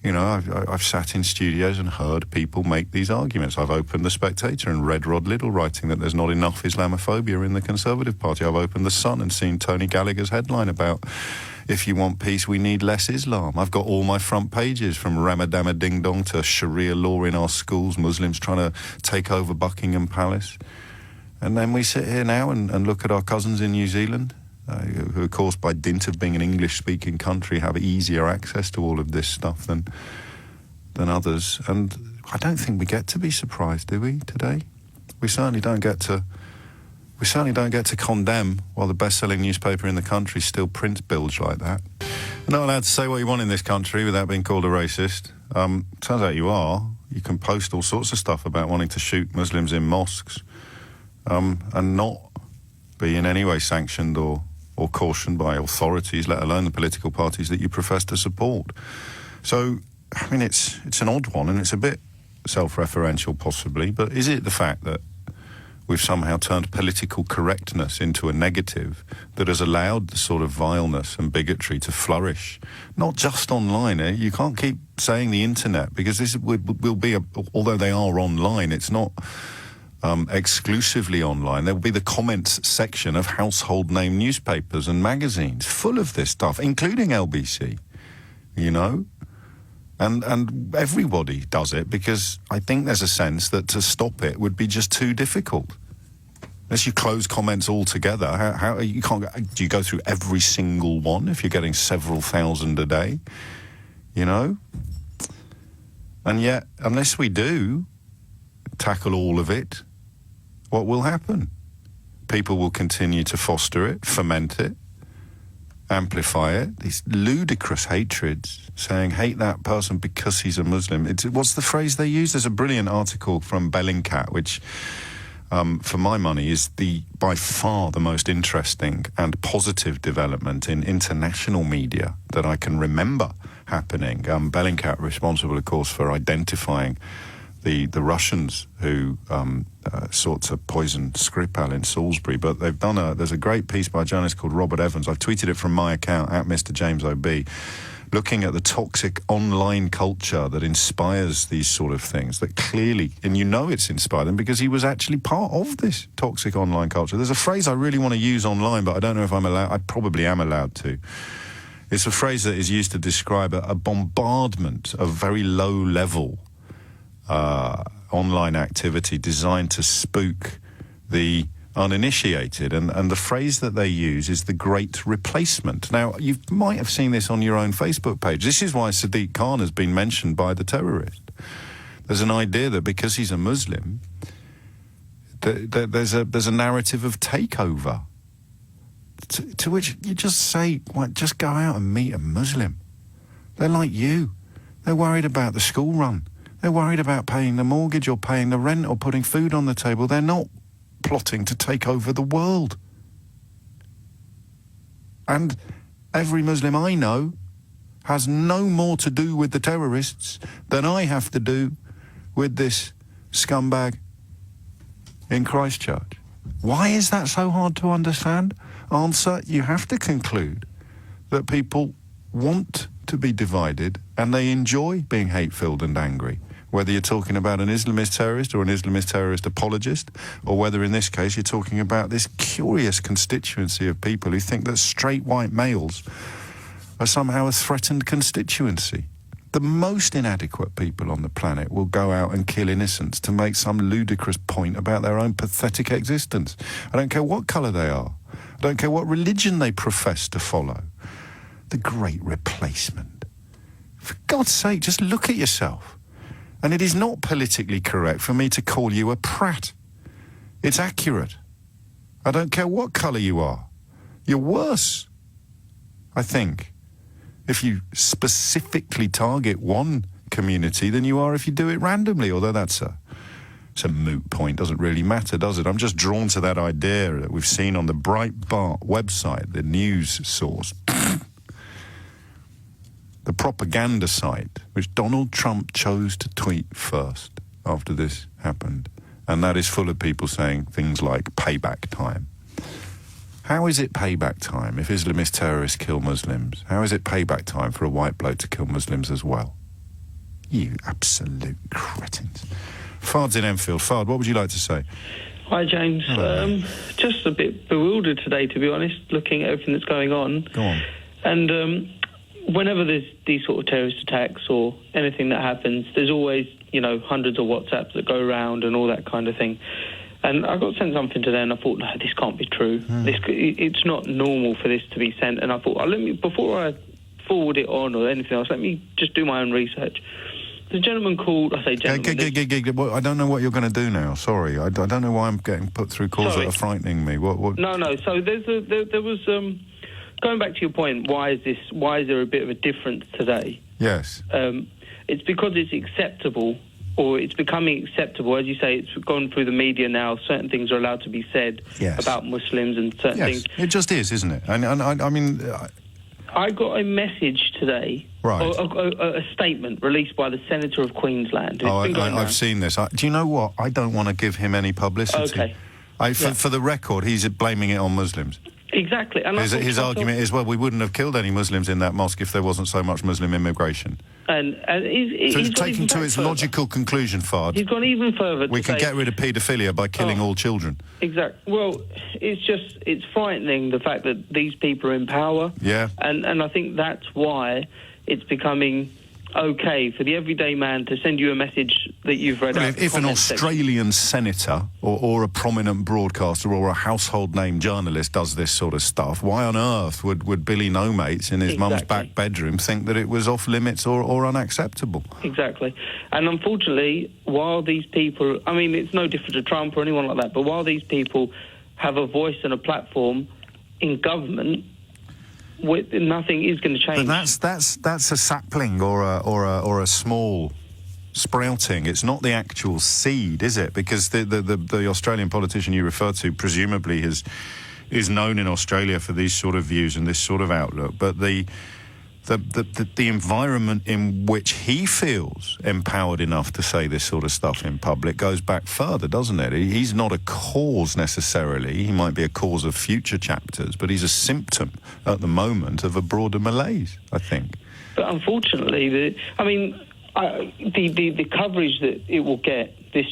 I've sat in studios and heard people make these arguments. I've opened The Spectator and read Rod Liddle writing that there's not enough Islamophobia in the Conservative Party. I've opened The Sun and seen Tony Gallagher's headline about, if you want peace, we need less Islam. I've got all my front pages, from Ramadama Ding Dong to Sharia law in our schools, Muslims trying to take over Buckingham Palace. And then we sit here now and look at our cousins in New Zealand, who, of course, by dint of being an English-speaking country, have easier access to all of this stuff than others. And I don't think we get to be surprised, do we, today? We certainly don't get to condemn while the best-selling newspaper in the country still prints bills like that. You're not allowed to say what you want in this country without being called a racist. Turns out you are. You can post all sorts of stuff about wanting to shoot Muslims in mosques, and not be in any way sanctioned or cautioned by authorities, let alone the political parties that you profess to support. So, I mean, it's an odd one, and it's a bit self-referential possibly, but is it the fact that we've somehow turned political correctness into a negative that has allowed the sort of vileness and bigotry to flourish? Not just online, You can't keep saying the internet, because this will be, although they are online, it's not exclusively online. There will be the comments section of household name newspapers and magazines full of this stuff, including LBC, and everybody does it, because I think there's a sense that to stop it would be just too difficult. Unless you close comments altogether, how you can't? Do you go through every single one if you're getting several thousand a day? And yet, unless we do tackle all of it, what will happen? People will continue to foster it, foment it, amplify it. These ludicrous hatreds, saying hate that person because he's a Muslim. What's the phrase they use? There's a brilliant article from Bellingcat, which, for my money, is by far the most interesting and positive development in international media that I can remember happening. Bellingcat responsible, of course, for identifying the Russians who sought to poison Skripal in Salisbury. But they've there's a great piece by a journalist called Robert Evans. I've tweeted it from my account, at Mr. James O.B., looking at the toxic online culture that inspires these sort of things, that clearly, and it's inspired him because he was actually part of this toxic online culture. There's a phrase I really want to use online, but I don't know if I'm allowed. I probably am allowed to. It's a phrase that is used to describe a bombardment of very low-level online activity designed to spook the uninitiated, and the phrase that they use is the great replacement. Now, you might have seen this on your own Facebook page. This is why Sadiq Khan has been mentioned by the terrorist. There's an idea that because he's a Muslim, there's a narrative of takeover, to which you just say, just go out and meet a Muslim. They're like you. They're worried about the school run. They're worried about paying the mortgage or paying the rent or putting food on the table. They're not plotting to take over the world. And every Muslim I know has no more to do with the terrorists than I have to do with this scumbag in Christchurch. Why is that so hard to understand? Answer, you have to conclude that people want to be divided and they enjoy being hate-filled and angry. Whether you're talking about an Islamist terrorist or an Islamist terrorist apologist, or whether in this case you're talking about this curious constituency of people who think that straight white males are somehow a threatened constituency. The most inadequate people on the planet will go out and kill innocents to make some ludicrous point about their own pathetic existence. I don't care what colour they are. I don't care what religion they profess to follow. The great replacement. For God's sake, just look at yourself. And it is not politically correct for me to call you a prat. It's accurate. I don't care what colour you are. You're worse, I think, if you specifically target one community than you are if you do it randomly, although it's a moot point, doesn't really matter, does it? I'm just drawn to that idea that we've seen on the Breitbart website, the news source, the propaganda site, which Donald Trump chose to tweet first after this happened. And that is full of people saying things like payback time. How is it payback time if Islamist terrorists kill Muslims? How is it payback time for a white bloke to kill Muslims as well? You absolute cretins. Fard's in Enfield. Fard, what would you like to say? Hi, James. Just a bit bewildered today, to be honest, looking at everything that's going on. Go on. And whenever there's these sort of terrorist attacks or anything that happens, there's always, hundreds of WhatsApps that go around and all that kind of thing. And I got sent something today, and I thought, no, this can't be true. It's not normal for this to be sent. And I thought, before I forward it on or anything else, let me just do my own research. The gentleman called, I say gentleman... I don't know what you're going to do now, sorry. I don't know why I'm getting put through calls that are frightening me. What? No, so there was... going back to your point, why is there a bit of a difference today? Yes. It's because it's acceptable, or it's becoming acceptable. As you say, it's gone through the media now. Certain things are allowed to be said about Muslims and certain things. It just is, isn't it? And I mean... I got a message today, right. a statement released by the Senator of Queensland. I've seen this. Do you know what? I don't want to give him any publicity. Okay. For the record, he's blaming it on Muslims. Exactly. And his argument is, well, we wouldn't have killed any Muslims in that mosque if there wasn't so much Muslim immigration. And he's taken to its logical conclusion, Fard. He's gone even further. We can get rid of paedophilia by killing all children. Exactly. Well, it's frightening, the fact that these people are in power. Yeah. And I think that's why it's becoming okay for the everyday man to send you a message that you've read out. If an Australian senator or a prominent broadcaster or a household name journalist does this sort of stuff, why on earth would Billy No Mates in his mum's back bedroom think that it was off limits or unacceptable? Exactly. And unfortunately, while these people, I mean, it's no different to Trump or anyone like that, but while these people have a voice and a platform in government, nothing is going to change. But that's a sapling or a small sprouting. It's not the actual seed, is it? Because the Australian politician you refer to presumably is known in Australia for these sort of views and this sort of outlook. But the environment in which he feels empowered enough to say this sort of stuff in public goes back further, doesn't it? He's not a cause necessarily. He might be a cause of future chapters, but he's a symptom at the moment of a broader malaise, I think. But unfortunately, the coverage that it will get, this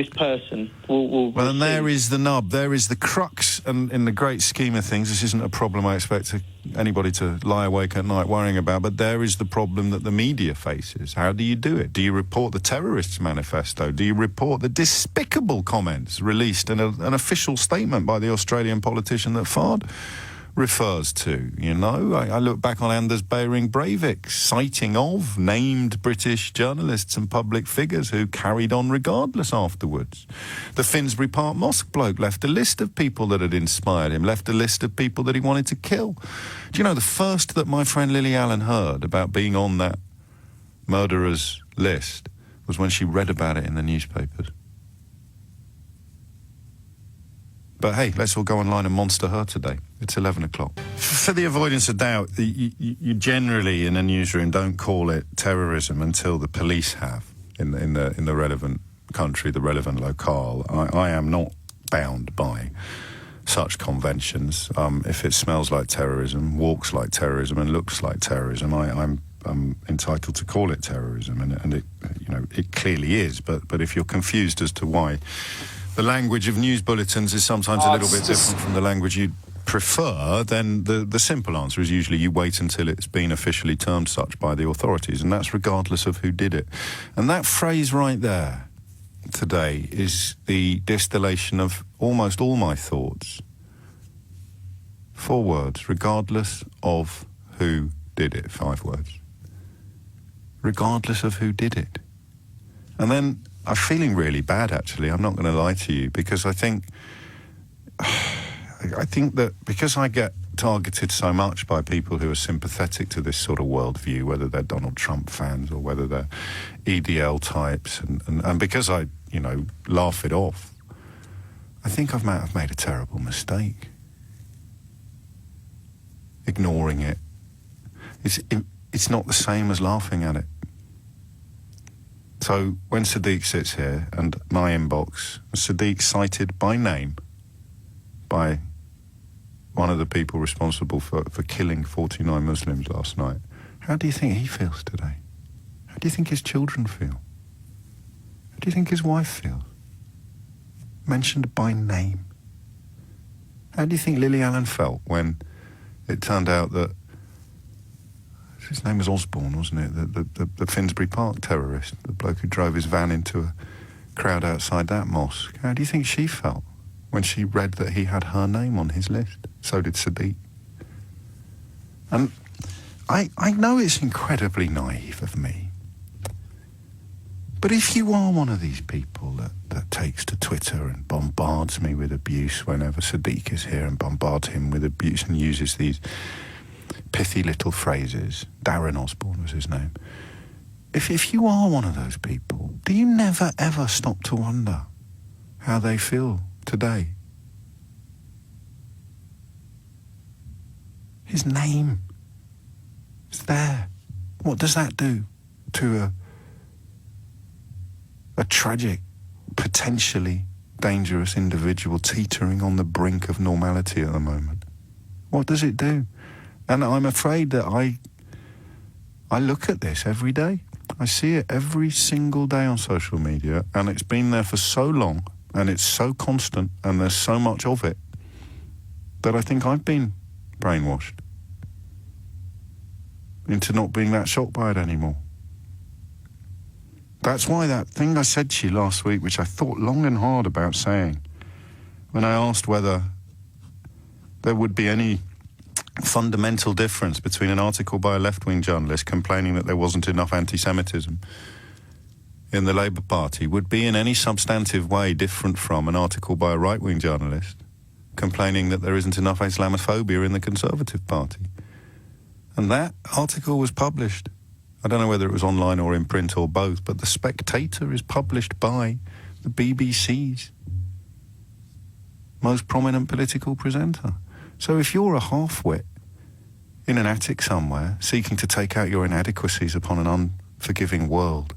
person will well, and there is the nub, there is the crux, and in the great scheme of things, this isn't a problem I expect anybody to lie awake at night worrying about, but there is the problem that the media faces. How do you do it? Do you report the terrorists' manifesto? Do you report the despicable comments released in an official statement by the Australian politician that Fard refers to? I look back on Anders Behring Breivik's citing of named British journalists and public figures who carried on regardless afterwards. The Finsbury Park Mosque bloke left a list of people that had inspired him, left a list of people that he wanted to kill. Do you know, the first that my friend Lily Allen heard about being on that murderers list was when she read about it in the newspapers. But hey, let's all go online and monster her today. It's 11 o'clock. For the avoidance of doubt, you generally in a newsroom don't call it terrorism until the police have in the relevant country, the relevant locale, I am not bound by such conventions. If it smells like terrorism, walks like terrorism, and looks like terrorism, I'm entitled to call it terrorism, and it, it clearly is. But if you're confused as to why the language of news bulletins is sometimes a little bit different from the language you prefer, then the simple answer is usually you wait until it's been officially termed such by the authorities, and that's regardless of who did it. And that phrase right there today is the distillation of almost all my thoughts. 4 words: regardless of who did it. 5 words. Regardless of who did it. And then I'm feeling really bad, actually, I'm not going to lie to you, because I think that because I get targeted so much by people who are sympathetic to this sort of worldview, whether they're Donald Trump fans or whether they're EDL types, and because I, laugh it off, I think I've made a terrible mistake. Ignoring it. It's not the same as laughing at it. So when Sadiq sits here and my inbox, Sadiq cited by name by one of the people responsible for killing 49 Muslims last night, how do you think he feels today? How do you think his children feel? How do you think his wife feels? Mentioned by name. How do you think Lily Allen felt when it turned out that his name was Osborne, wasn't it? The Finsbury Park terrorist, the bloke who drove his van into a crowd outside that mosque. How do you think she felt when she read that he had her name on his list? So did Sadiq. And I know it's incredibly naive of me, but if you are one of these people that takes to Twitter and bombards me with abuse whenever Sadiq is here, and bombards him with abuse and uses these pithy little phrases, Darren Osborne was his name, if you are one of those people, do you never ever stop to wonder how they feel today? His name is there. What does that do to a tragic, potentially dangerous individual teetering on the brink of normality at the moment? What does it do? And I'm afraid that I look at this every day. I see it every single day on social media, and it's been there for so long, and it's so constant, and there's so much of it, that I think I've been brainwashed into not being that shocked by it anymore. That's why that thing I said to you last week, which I thought long and hard about saying, when I asked whether there would be any fundamental difference between an article by a left-wing journalist complaining that there wasn't enough anti-Semitism in the Labour Party would be in any substantive way different from an article by a right-wing journalist complaining that there isn't enough Islamophobia in the Conservative Party. And that article was published. I don't know whether it was online or in print or both, but The Spectator is published by the BBC's most prominent political presenter. So if you're a half-wit in an attic somewhere, seeking to take out your inadequacies upon an unforgiving world,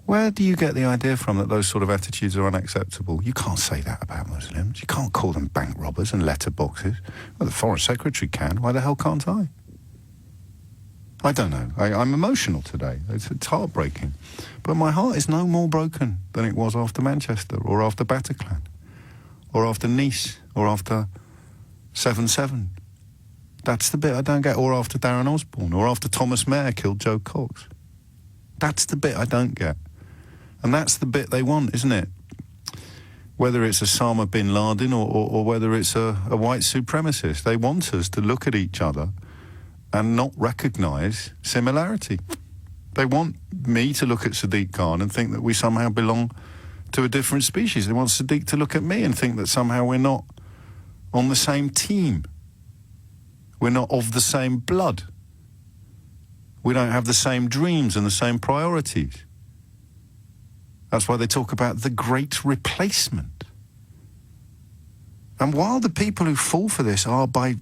where do you get the idea from that those sort of attitudes are unacceptable? You can't say that about Muslims. You can't call them bank robbers and letterboxes. Well, the Foreign Secretary can. Why the hell can't I? I don't know. I'm emotional today. It's heartbreaking. But my heart is no more broken than it was after Manchester, or after Bataclan, or after Nice, or after 7/7. That's the bit I don't get. Or after Darren Osborne, or after Thomas Mayer killed Joe Cox. That's the bit I don't get. And that's the bit they want, isn't it? Whether it's Osama bin Laden or whether it's a white supremacist, they want us to look at each other and not recognise similarity. They want me to look at Sadiq Khan and think that we somehow belong to a different species. They want Sadiq to look at me and think that somehow we're not on the same team. We're not of the same blood. We don't have the same dreams and the same priorities. That's why they talk about the great replacement. And while the people who fall for this are, by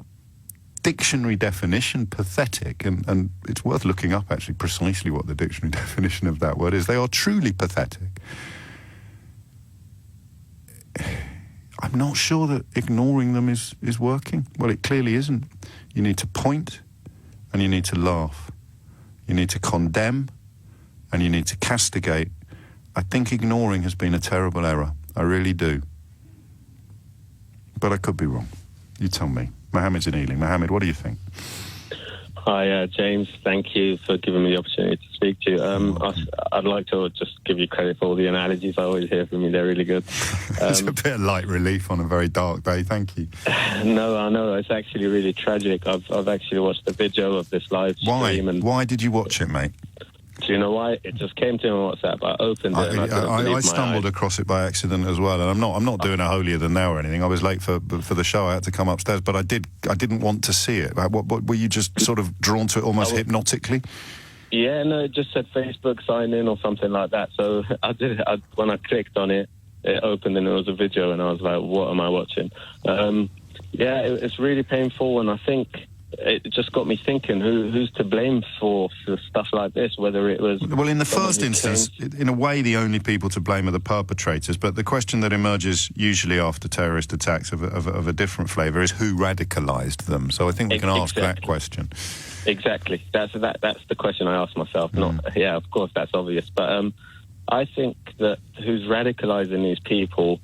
dictionary definition, pathetic, and it's worth looking up actually precisely what the dictionary definition of that word is, they are truly pathetic. I'm not sure that ignoring them is working. Well, it clearly isn't. You need to point and you need to laugh. You need to condemn and you need to castigate. I think ignoring has been a terrible error. I really do. But I could be wrong. You tell me. Mohammed's in Ealing. Mohammed, what do you think? Hi, James. Thank you for giving me the opportunity to speak to you. I'd like to just give you credit for all the analogies I always hear from you. They're really good. It's a bit of light relief on a very dark day. Thank you. No, I know. It's actually really tragic. I've actually watched the video of this live stream. Why? Why did you watch it, mate? Do you know why? It just came to me on WhatsApp. I opened it and I stumbled across it by accident as well. And I'm not doing a holier than thou or anything. I was late for the show. I had to come upstairs, but I didn't want to see it. What were you just sort of drawn to it almost hypnotically? Yeah, no, it just said Facebook sign in or something like that. So I did. When I clicked on it, it opened and it was a video, and I was like, "What am I watching?" It's really painful, and I think it just got me thinking, who's to blame for stuff like this, whether it was... Well, in the first instance, in a way, the only people to blame are the perpetrators, but the question that emerges usually after terrorist attacks of a different flavour is who radicalised them. So I think we can ask that question. Exactly. That's the question I ask myself. Yeah, of course, that's obvious. But I think that who's radicalising these people...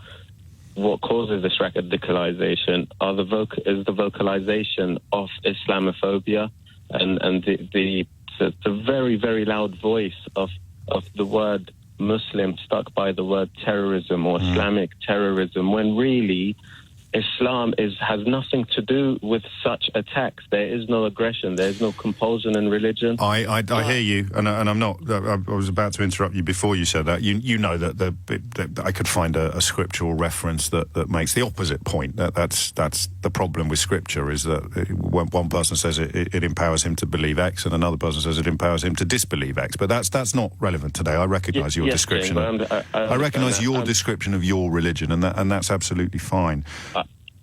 What causes this radicalization is the vocalization of Islamophobia and the very, very loud voice of the word Muslim stuck by the word terrorism or Islamic terrorism, when really Islam has nothing to do with such attacks. There is no aggression. There is no compulsion in religion. I hear you, and I'm not. I was about to interrupt you before you said that. You know that I could find a scriptural reference that makes the opposite point. That's the problem with scripture, is that one person says it empowers him to believe X, and another person says it empowers him to disbelieve X. But that's not relevant today. I recognise your description. I recognise your description of your religion, and that's absolutely fine.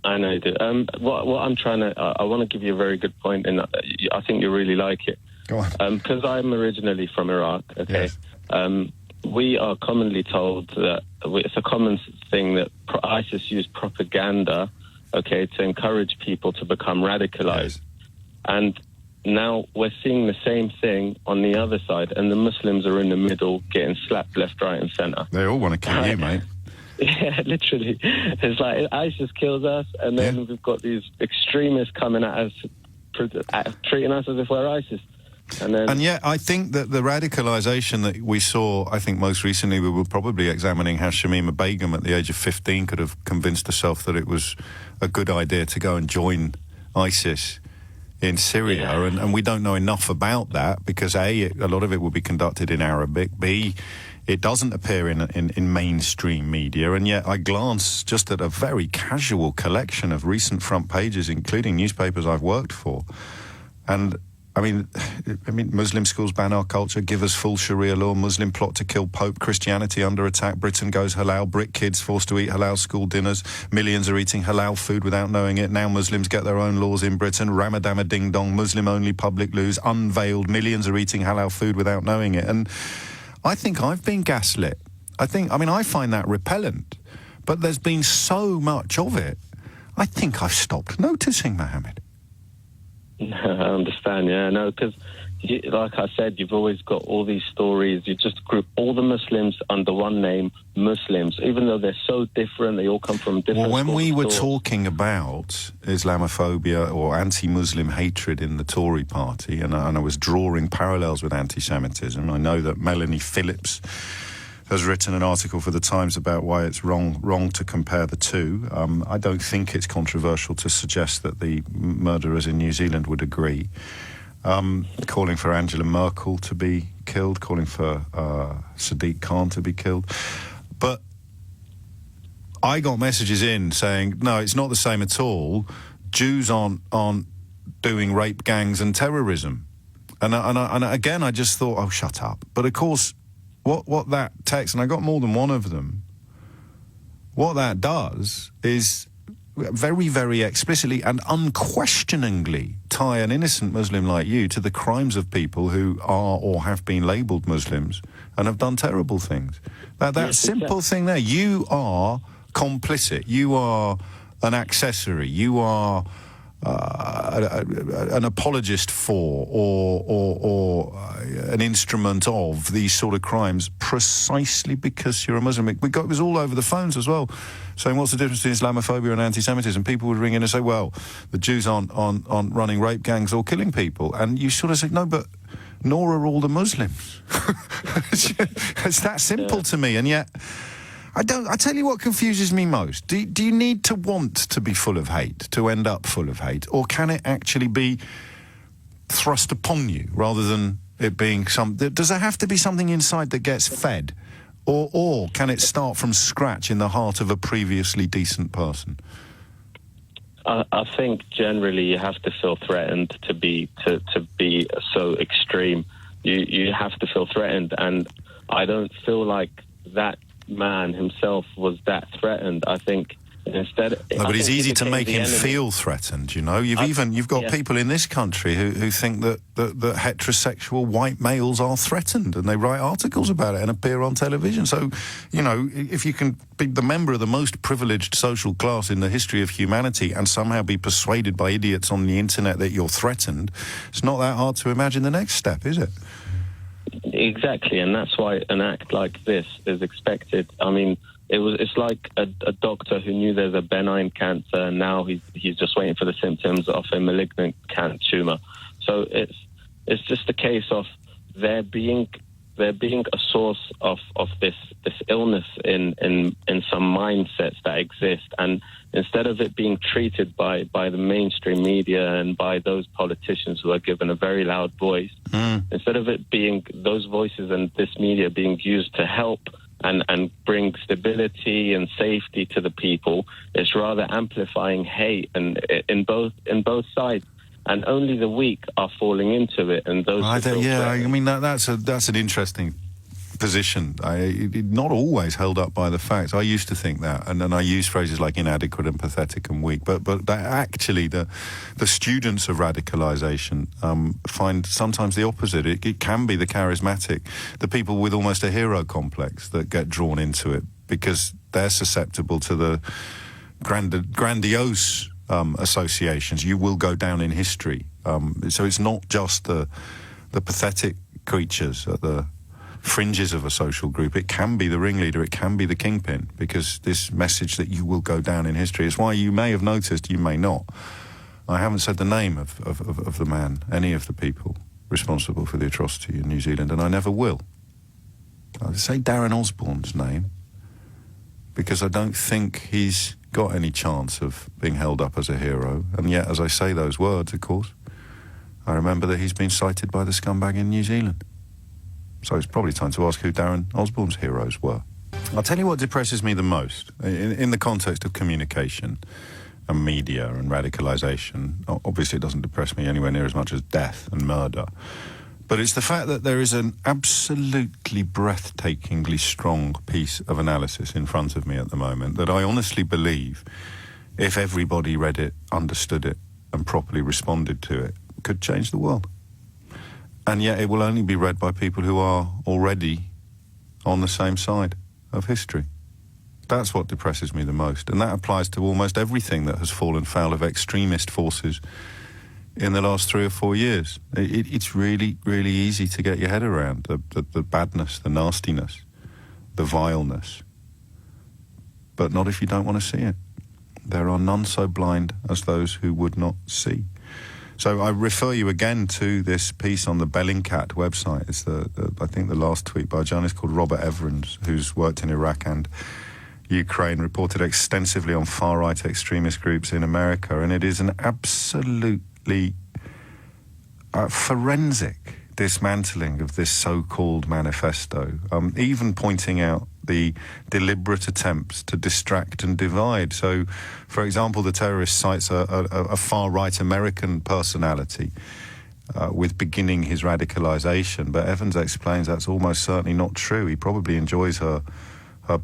I know you do. What I'm trying to... I want to give you a very good point, and I think you really like it. Go on. Because I'm originally from Iraq, okay? Yes. We are commonly told that it's a common thing that ISIS use propaganda, okay, to encourage people to become radicalized. Yes. And now we're seeing the same thing on the other side, and the Muslims are in the middle getting slapped left, right, and center. They all want to kill you, mate. Yeah, literally. It's like ISIS kills us, and then we've got these extremists coming at us, treating us as if we're ISIS. And yet, I think that the radicalisation that we saw, I think most recently, we were probably examining how Shamima Begum at the age of 15 could have convinced herself that it was a good idea to go and join ISIS in Syria, and we don't know enough about that because A, a lot of it will be conducted in Arabic, B, it doesn't appear in mainstream media, and yet I glance just at a very casual collection of recent front pages, including newspapers I've worked for. And, I mean, Muslim schools ban our culture, give us full Sharia law, Muslim plot to kill Pope, Christianity under attack, Britain goes halal, Brit kids forced to eat halal school dinners, millions are eating halal food without knowing it, now Muslims get their own laws in Britain, Ramadan ding-dong, Muslim-only public loos, unveiled, millions are eating halal food without knowing it. And I think I've been gaslit. I find that repellent. But there's been so much of it, I think I've stopped noticing, Mohammed. I understand, because, like I said, you've always got all these stories. You just group all the Muslims under one name, Muslims, even though they're so different, they all come from different... Well, when we were talking about Islamophobia or anti-Muslim hatred in the Tory party, and I was drawing parallels with anti-Semitism, I know that Melanie Phillips has written an article for the Times about why it's wrong to compare the two. I don't think it's controversial to suggest that the murderers in New Zealand would agree. Calling for Angela Merkel to be killed, calling for Sadiq Khan to be killed. But I got messages in saying, no, it's not the same at all. Jews aren't doing rape gangs and terrorism. And again, I just thought, oh, shut up. But of course, what that text, and I got more than one of them, what that does is very, very explicitly and unquestioningly tie an innocent Muslim like you to the crimes of people who are or have been labelled Muslims and have done terrible things. That simple thing there, you are complicit. You are an accessory. You are an apologist for or an instrument of these sort of crimes precisely because you're a Muslim. It was all over the phones as well, saying what's the difference between Islamophobia and anti-Semitism? People would ring in and say, well, the Jews aren't running rape gangs or killing people. And you sort of say, no, but nor are all the Muslims. It's that simple to me, and yet I tell you what confuses me most. Do you need to want to be full of hate to end up full of hate, or can it actually be thrust upon you rather than it being does there have to be something inside that gets fed, or can it start from scratch in the heart of a previously decent person? I think generally you have to feel threatened to be so extreme. You have to feel threatened, and I don't feel like that man himself was that threatened. I think instead... No, but it's easy to make him feel threatened, you know. You've got people in this country who think that heterosexual white males are threatened, and they write articles about it and appear on television. So, you know, if you can be the member of the most privileged social class in the history of humanity and somehow be persuaded by idiots on the internet that you're threatened, it's not that hard to imagine the next step, is it? Exactly, and that's why an act like this is expected. I mean, it's like a doctor who knew there's a benign cancer, and now he's just waiting for the symptoms of a malignant tumor. So it's just a case of there being a source of this illness in some mindsets that exist, and instead of it being treated by the mainstream media and by those politicians who are given a very loud voice, instead of it being those voices and this media being used to help and bring stability and safety to the people, it's rather amplifying hate and in both sides. And only the weak are falling into it, and those. I mean that's an interesting position. Not always held up by the facts. I used to think that, and then I use phrases like inadequate and pathetic and weak. But that actually, the students of radicalisation find sometimes the opposite. It can be the charismatic, the people with almost a hero complex that get drawn into it because they're susceptible to the grandiose associations. You will go down in history. So it's not just the pathetic creatures at the fringes of a social group. It can be the ringleader, it can be the kingpin, because this message that you will go down in history is why you may have noticed, you may not. I haven't said the name of the man, any of the people responsible for the atrocity in New Zealand, and I never will. I'll say Darren Osborne's name, because I don't think he's got any chance of being held up as a hero. And yet, as I say those words, of course, I remember that he's been cited by the scumbag in New Zealand. So it's probably time to ask who Darren Osborne's heroes were. I'll tell you what depresses me the most, in the context of communication and media and radicalisation. Obviously, it doesn't depress me anywhere near as much as death and murder. But it's the fact that there is an absolutely breathtakingly strong piece of analysis in front of me at the moment that I honestly believe, if everybody read it, understood it, and properly responded to it, could change the world. And yet it will only be read by people who are already on the same side of history. That's what depresses me the most. And that applies to almost everything that has fallen foul of extremist forces in the last 3 or 4 years. It's really, really easy to get your head around the badness, the nastiness, the vileness. But not if you don't want to see it. There are none so blind as those who would not see. So I refer you again to this piece on the Bellingcat website. It's I think the last tweet by a journalist called Robert Everens, who's worked in Iraq and Ukraine, reported extensively on far-right extremist groups in America, and it is an absolutely forensic dismantling of this so-called manifesto, even pointing out the deliberate attempts to distract and divide. So, for example, the terrorist cites a far-right American personality with beginning his radicalisation, but Evans explains that's almost certainly not true. He probably enjoys her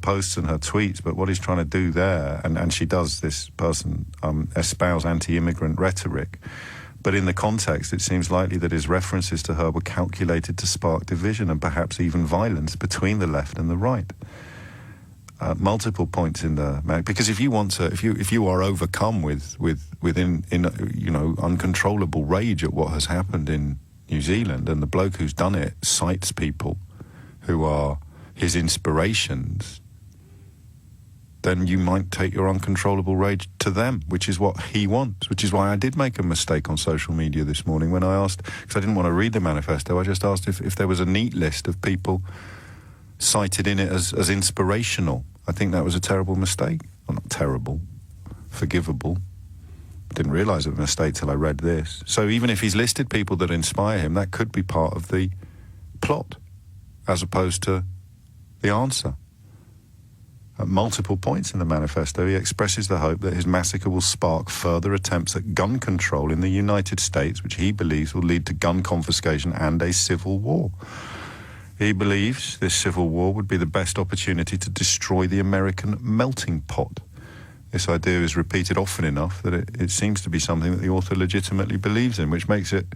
posts and her tweets, but what he's trying to do there, and she does, this person, espouse anti-immigrant rhetoric, but in the context, it seems likely that his references to her were calculated to spark division and perhaps even violence between the left and the right. multiple points in the because if you want to, if you are overcome within uncontrollable rage at what has happened in New Zealand, and the bloke who's done it cites people who are his inspirations, then you might take your uncontrollable rage to them, which is what he wants, which is why I did make a mistake on social media this morning when I asked, because I didn't want to read the manifesto, I just asked if there was a neat list of people cited in it as inspirational. I think that was a terrible mistake. Well, not terrible, forgivable. I didn't realise it was a mistake till I read this. So even if he's listed people that inspire him, that could be part of the plot, as opposed to the answer. At multiple points in the manifesto, he expresses the hope that his massacre will spark further attempts at gun control in the United States, which he believes will lead to gun confiscation and a civil war. He believes this civil war would be the best opportunity to destroy the American melting pot. This idea is repeated often enough that it seems to be something that the author legitimately believes in, which makes it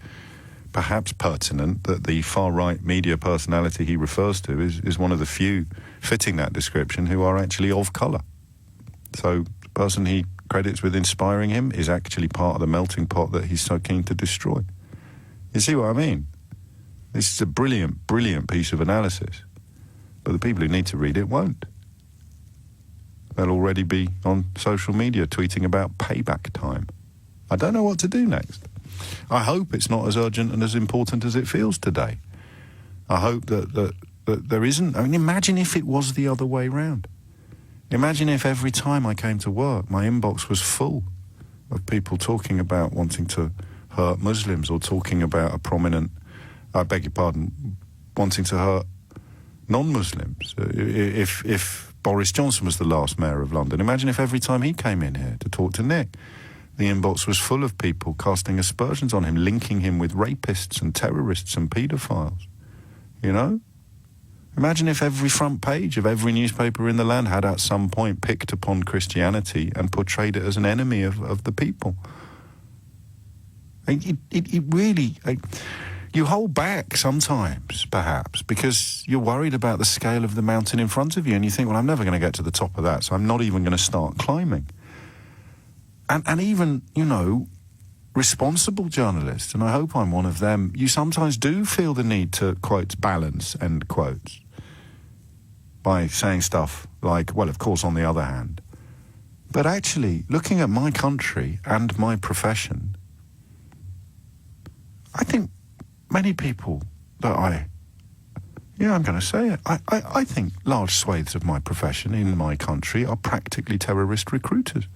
perhaps pertinent that the far-right media personality he refers to is one of the few fitting that description who are actually of colour. So the person he credits with inspiring him is actually part of the melting pot that he's so keen to destroy. You see what I mean? This is a brilliant, brilliant piece of analysis. But the people who need to read it won't. They'll already be on social media tweeting about payback time. I don't know what to do next. I hope it's not as urgent and as important as it feels today. I hope that there isn't. I mean, imagine if it was the other way round. Imagine if every time I came to work, my inbox was full of people talking about wanting to hurt Muslims or talking about a prominent, I beg your pardon, wanting to hurt non-Muslims. If Boris Johnson was the last mayor of London, imagine if every time he came in here to talk to Nick, the inbox was full of people casting aspersions on him, linking him with rapists and terrorists and paedophiles. You know? Imagine if every front page of every newspaper in the land had at some point picked upon Christianity and portrayed it as an enemy of the people. It really... You hold back sometimes, perhaps, because you're worried about the scale of the mountain in front of you, and you think, well, I'm never going to get to the top of that, so I'm not even going to start climbing. And even, you know, responsible journalists, and I hope I'm one of them, you sometimes do feel the need to, quotes, balance, end quotes, by saying stuff like, well, of course, on the other hand. But actually, looking at my country and my profession, I think many people that I'm going to say it, I think large swathes of my profession in my country are practically terrorist recruiters.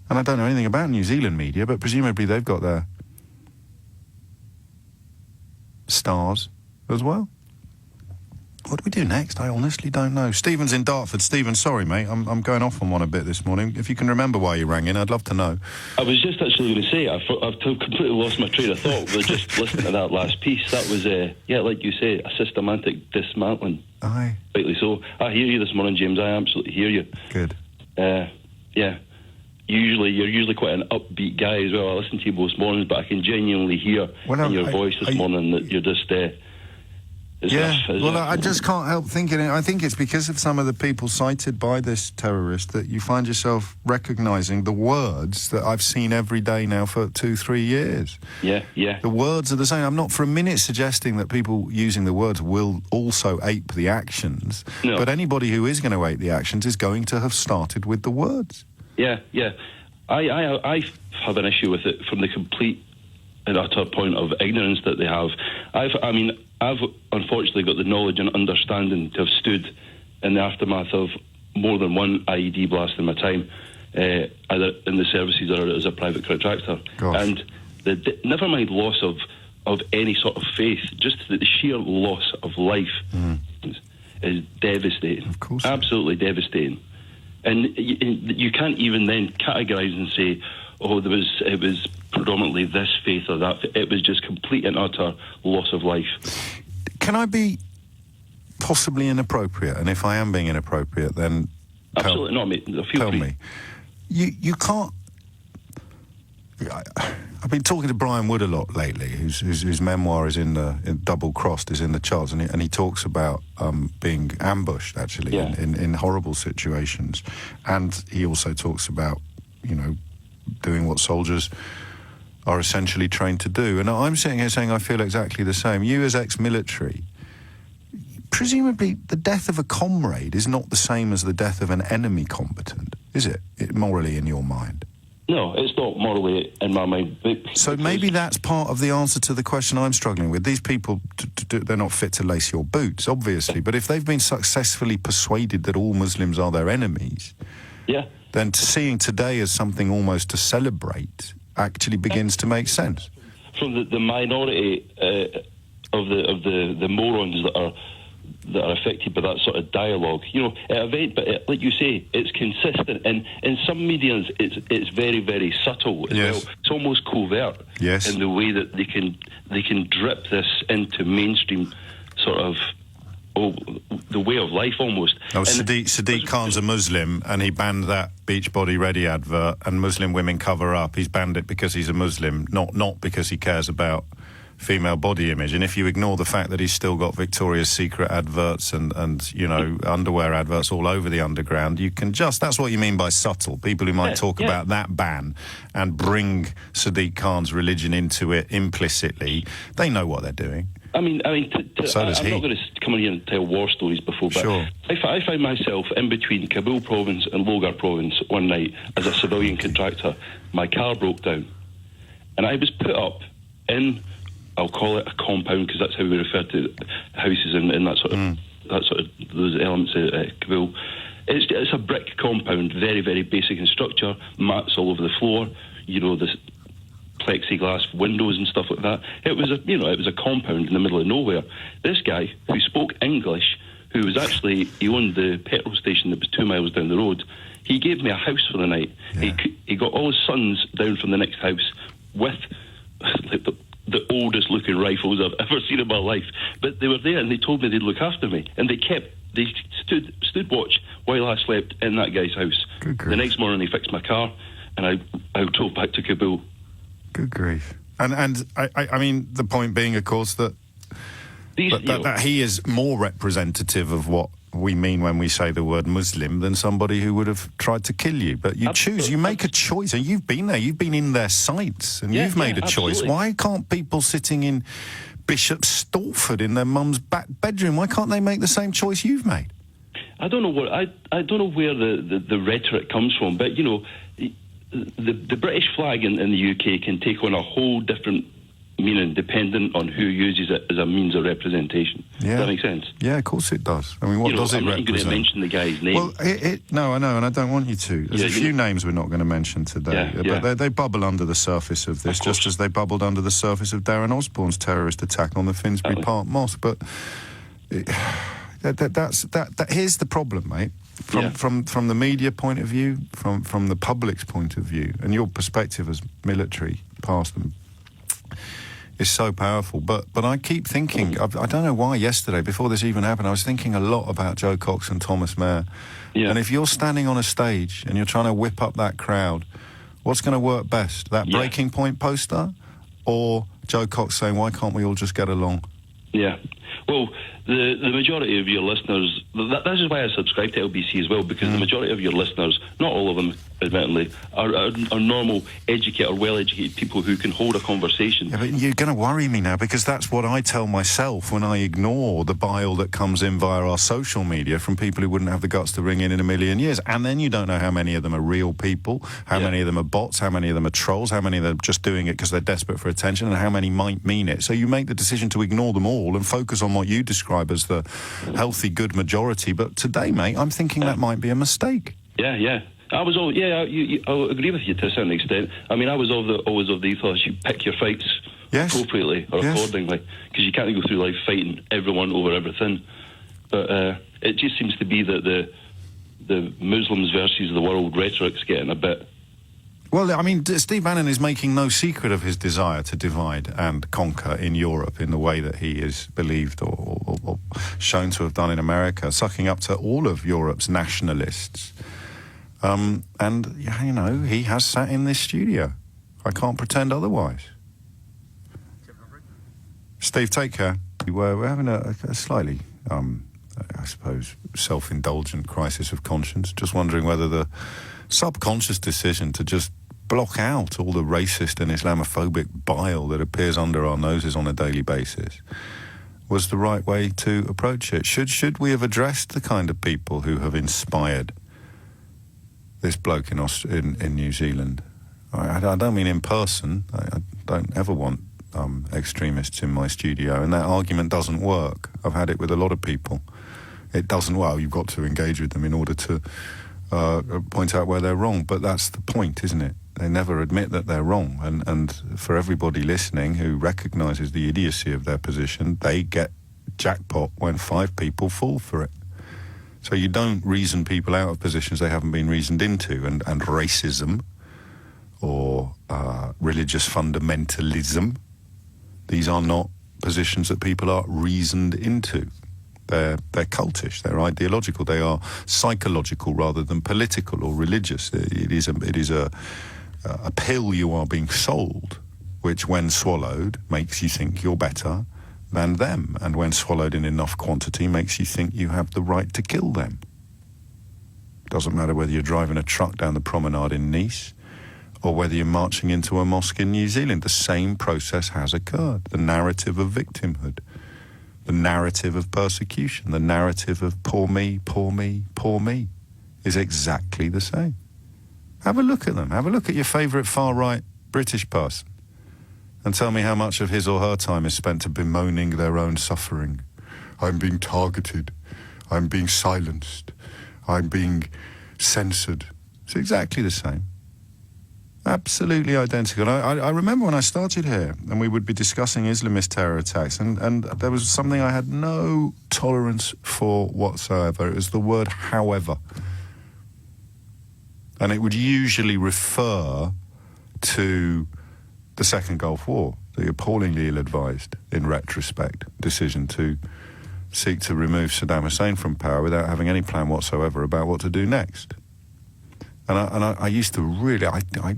And I don't know anything about New Zealand media, but presumably they've got their stars as well. What do we do next? I honestly don't know. Stephen's in Dartford. Stephen, sorry, mate. I'm going off on one a bit this morning. If you can remember why you rang in, I'd love to know. I was just actually going to say, I've completely lost my train of thought with just listening to that last piece. That was, like you say, a systematic dismantling. Aye. Rightly so. I hear you this morning, James. I absolutely hear you. Good. Yeah. You're usually quite an upbeat guy as well. I listen to you most mornings, but I can genuinely hear in your voice this morning that you're just... I just can't help thinking. I think it's because of some of the people cited by this terrorist that you find yourself recognising the words that I've seen every day now for 2-3 years. Yeah. The words are the same. I'm not for a minute suggesting that people using the words will also ape the actions. No. But anybody who is going to ape the actions is going to have started with the words. Yeah. I have an issue with it from the complete and utter point of ignorance that they have. I've unfortunately got the knowledge and understanding to have stood in the aftermath of more than one IED blast in my time, either in the services or as a private contractor. Gosh. And never mind loss of any sort of faith, just the sheer loss of life is devastating. Of course. Absolutely devastating. And you can't even then categorise and say, oh, it was predominantly this faith or that. It was just complete and utter loss of life. Can I be possibly inappropriate? And if I am being inappropriate, then absolutely not, mate. Tell me. You can't. I've been talking to Brian Wood a lot lately, whose memoir is in Double Crossed, is in the charts, and he talks about being ambushed, actually, in horrible situations. And he also talks about, doing what soldiers are essentially trained to do. And I'm sitting here saying I feel exactly the same. You as ex-military, presumably the death of a comrade is not the same as the death of an enemy combatant, is it, morally in your mind? No, it's not morally in my mind. So maybe that's part of the answer to the question I'm struggling with. These people, they're not fit to lace your boots, obviously, but if they've been successfully persuaded that all Muslims are their enemies, then seeing today as something almost to celebrate actually begins to make sense. From the minority of the morons that are affected by that sort of dialogue, at event, but like you say, it's consistent, and in some mediums it's very, very subtle as well. It's almost covert in the way that they can drip this into mainstream sort of the way of life almost. Sadiq Khan's a Muslim, and he banned that Beachbody Ready advert, and Muslim women cover up. He's banned it because he's a Muslim, not because he cares about female body image. And if you ignore the fact that he's still got Victoria's Secret adverts and underwear adverts all over the underground, you can that's what you mean by subtle. People who might talk about that ban and bring Sadiq Khan's religion into it implicitly, they know what they're doing. I'm not going to come in here and tell war stories before, but I found myself in between Kabul province and Logar province one night as a civilian contractor. My car broke down, and I was put up in, I'll call it a compound because that's how we refer to houses in that sort of those elements of Kabul. It's a brick compound, very, very basic in structure, mats all over the floor, this plexiglass windows and stuff like that. It was a compound in the middle of nowhere. This guy who spoke English, who was actually, he owned the petrol station that was 2 miles down the road, he gave me a house for the night. He got all his sons down from the next house with the oldest looking rifles I've ever seen in my life, but they were there and they told me they'd look after me, and they stood watch while I slept in that guy's house. The next morning they fixed my car and I drove back to Kabul. Good grief. And I mean, the point being, of course, that he is more representative of what we mean when we say the word Muslim than somebody who would have tried to kill you. But you choose, you make a choice, and you've been there, you've been in their sights, and you've made a choice. Why can't people sitting in Bishop Stortford in their mum's back bedroom, why can't they make the same choice you've made? I don't know where the rhetoric comes from, but the British flag in the UK can take on a whole different meaning dependent on who uses it as a means of representation. Does that make sense? Yeah, of course it does. I mean, what does it represent? I'm not going to mention the guy's name. Well, no, I know, and I don't want you to. There's a few names we're not going to mention today, but they bubble under the surface of this, just as they bubbled under the surface of Darren Osborne's terrorist attack on the Finsbury Park Mosque. But here's the problem, mate. From the media point of view, from the public's point of view, and your perspective as military past them is so powerful. But I keep thinking, I don't know why yesterday, before this even happened, I was thinking a lot about Joe Cox and Thomas Mayer. And if you're standing on a stage and you're trying to whip up that crowd, what's going to work best? That breaking point poster or Joe Cox saying, why can't we all just get along? Yeah. Well, the majority of your listeners, this is why I subscribe to LBC as well, because the majority of your listeners, not all of them, admittedly, are normal, educated, well-educated people who can hold a conversation. Yeah, but you're going to worry me now, because that's what I tell myself when I ignore the bile that comes in via our social media from people who wouldn't have the guts to ring in a million years. And then you don't know how many of them are real people, how many of them are bots, how many of them are trolls, how many of them are just doing it because they're desperate for attention, and how many might mean it. So you make the decision to ignore them all and focus on what you describe as the healthy, good majority. But today, mate, I'm thinking that might be a mistake. Yeah. I'll agree with you to a certain extent. I mean, I was always of the ethos you pick your fights appropriately or accordingly, because you can't go through life fighting everyone over everything. But it just seems to be that the Muslims versus the world rhetoric's getting a bit... Well, I mean, Steve Bannon is making no secret of his desire to divide and conquer in Europe in the way that he is believed or shown to have done in America, sucking up to all of Europe's nationalists. And, he has sat in this studio. I can't pretend otherwise. Steve, take care. We're having a slightly, I suppose, self-indulgent crisis of conscience. Just wondering whether the subconscious decision to just block out all the racist and Islamophobic bile that appears under our noses on a daily basis was the right way to approach it. Should we have addressed the kind of people who have inspired this bloke in New Zealand? I don't mean in person. I don't ever want extremists in my studio, and that argument doesn't work. I've had it with a lot of people. It doesn't work. You've got to engage with them in order to point out where they're wrong, but that's the point, isn't it? They never admit that they're wrong, and for everybody listening who recognises the idiocy of their position, they get jackpot when 5 people fall for it. So you don't reason people out of positions they haven't been reasoned into, and racism or religious fundamentalism, these are not positions that people are reasoned into. They're cultish, they're ideological, they are psychological rather than political or religious. It is a pill you are being sold, which when swallowed makes you think you're better than them, and when swallowed in enough quantity makes you think you have the right to kill them. Doesn't matter whether you're driving a truck down the promenade in Nice or whether you're marching into a mosque in New Zealand. The same process has occurred. The narrative of victimhood, the narrative of persecution, the narrative of poor me, poor me, poor me is exactly the same. Have a look at them. Have a look at your favourite far-right British person and tell me how much of his or her time is spent to bemoaning their own suffering. I'm being targeted. I'm being silenced. I'm being censored. It's exactly the same. Absolutely identical. I remember when I started here and we would be discussing Islamist terror attacks, and there was something I had no tolerance for whatsoever. It was the word however. And it would usually refer to the Second Gulf War, the appallingly ill-advised, in retrospect, decision to seek to remove Saddam Hussein from power without having any plan whatsoever about what to do next. And I used to really,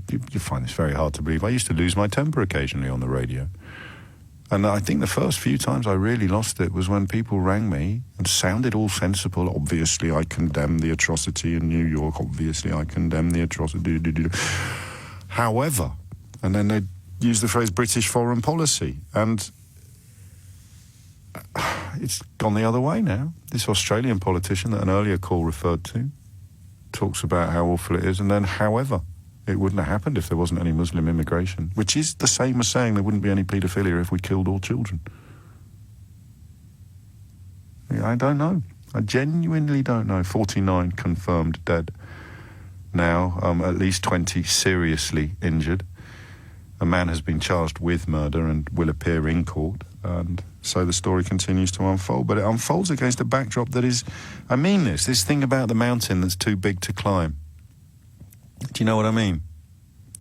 you find this very hard to believe, I used to lose my temper occasionally on the radio. And I think the first few times I really lost it was when people rang me and sounded all sensible. Obviously, I condemn the atrocity in New York. Obviously, I condemn the atrocity. However, and then they'd use the phrase British foreign policy. And it's gone the other way now. This Australian politician that an earlier call referred to talks about how awful it is, and then however, it wouldn't have happened if there wasn't any Muslim immigration, which is the same as saying there wouldn't be any paedophilia if we killed all children. I don't know. I genuinely don't know. 49 confirmed dead now, at least 20 seriously injured. A man has been charged with murder and will appear in court, and so the story continues to unfold. But it unfolds against a backdrop that is, I mean this thing about the mountain that's too big to climb. Do you know what I mean?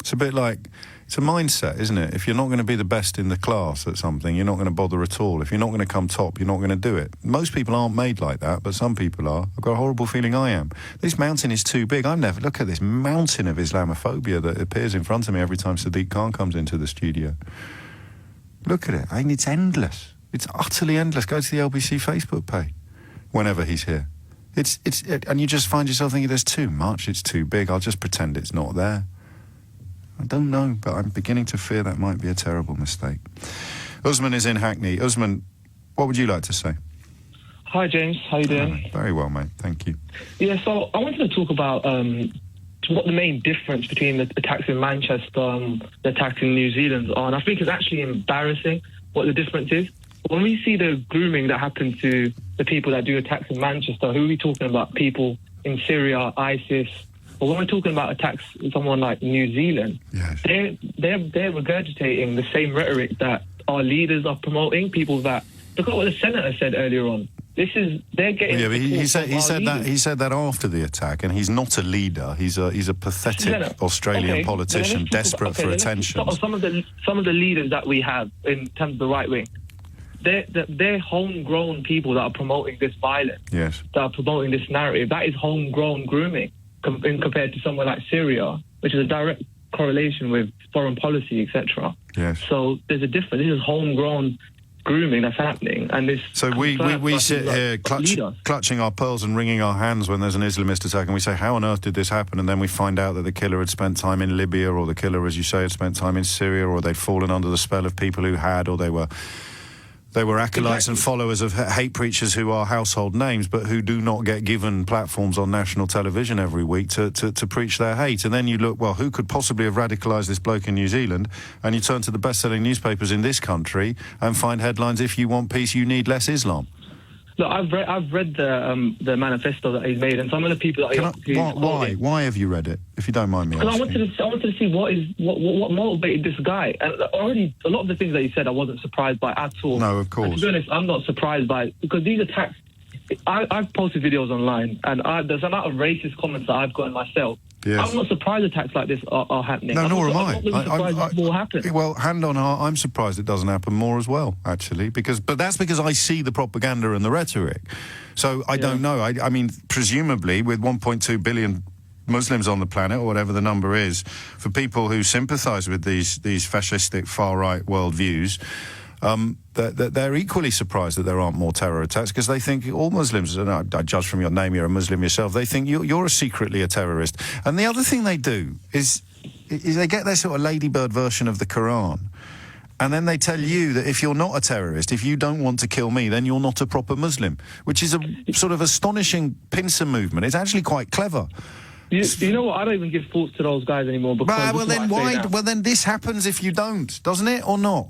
It's a bit like, it's a mindset, isn't it? If you're not going to be the best in the class at something, you're not going to bother at all. If you're not going to come top, you're not going to do it. Most people aren't made like that, but some people are. I've got a horrible feeling I am. This mountain is too big. Look at this mountain of Islamophobia that appears in front of me every time Sadiq Khan comes into the studio. Look at it. I mean, it's endless. It's utterly endless. Go to the LBC Facebook page whenever he's here. And you just find yourself thinking, there's too much, it's too big, I'll just pretend it's not there. I don't know, but I'm beginning to fear that might be a terrible mistake. Usman is in Hackney. Usman, what would you like to say? Hi, James. How you doing? Very well, mate. Thank you. Yeah, so I wanted to talk about what the main difference between the attacks in Manchester and the attacks in New Zealand are. And I think it's actually embarrassing what the difference is. When we see the grooming that happened to the people that do attacks in Manchester, who are we talking about? People in Syria, ISIS. But when we're talking about attacks in someone like New Zealand, yes, they're regurgitating the same rhetoric that our leaders are promoting. People that, look at what the senator said earlier on. They're getting. Yeah, but he said that after the attack, and he's not a leader. He's a pathetic Australian politician desperate for attention. Some of the leaders that we have in terms of the right wing, they're homegrown people that are promoting this violence. Yes, that are promoting this narrative. That is homegrown grooming compared to somewhere like Syria, which is a direct correlation with foreign policy, etc. Yes. So there's a difference. This is homegrown grooming that's happening, and this. So we sit here clutching our pearls and wringing our hands when there's an Islamist attack, and we say, how on earth did this happen? And then we find out that the killer had spent time in Libya, or the killer, as you say, had spent time in Syria, or they'd fallen under the spell of people who had, or they were acolytes and followers of hate preachers who are household names, but who do not get given platforms on national television every week to preach their hate. And then you look, well, who could possibly have radicalised this bloke in New Zealand? And you turn to the best-selling newspapers in this country and find headlines, if you want peace, you need less Islam. Look, I've read the manifesto that he's made, and some of the people that Why have you read it, if you don't mind me asking? Because I wanted to see what motivated this guy. And already, a lot of the things that he said, I wasn't surprised by at all. No, of course. And to be honest, I'm not surprised by it, because these attacks. I've posted videos online, and there's a amount of racist comments that I've gotten myself. Yes. I'm not surprised attacks like this are happening. No, nor am I. I'm not really surprised more happen. Well, hand on heart, I'm surprised it doesn't happen more as well, actually, but that's because I see the propaganda and the rhetoric. So I don't know. I mean, presumably, with 1.2 billion Muslims on the planet, or whatever the number is, for people who sympathise with these fascistic far-right worldviews, they're equally surprised that there aren't more terror attacks, because they think all Muslims, and I judge from your name, you're a Muslim yourself, they think you're secretly a terrorist. And the other thing they do is they get their sort of ladybird version of the Quran, and then they tell you that if you're not a terrorist, if you don't want to kill me, then you're not a proper Muslim, which is a sort of astonishing pincer movement. It's actually quite clever. You know what? I don't even give thoughts to those guys anymore. Because well, then this happens if you don't, doesn't it, or not?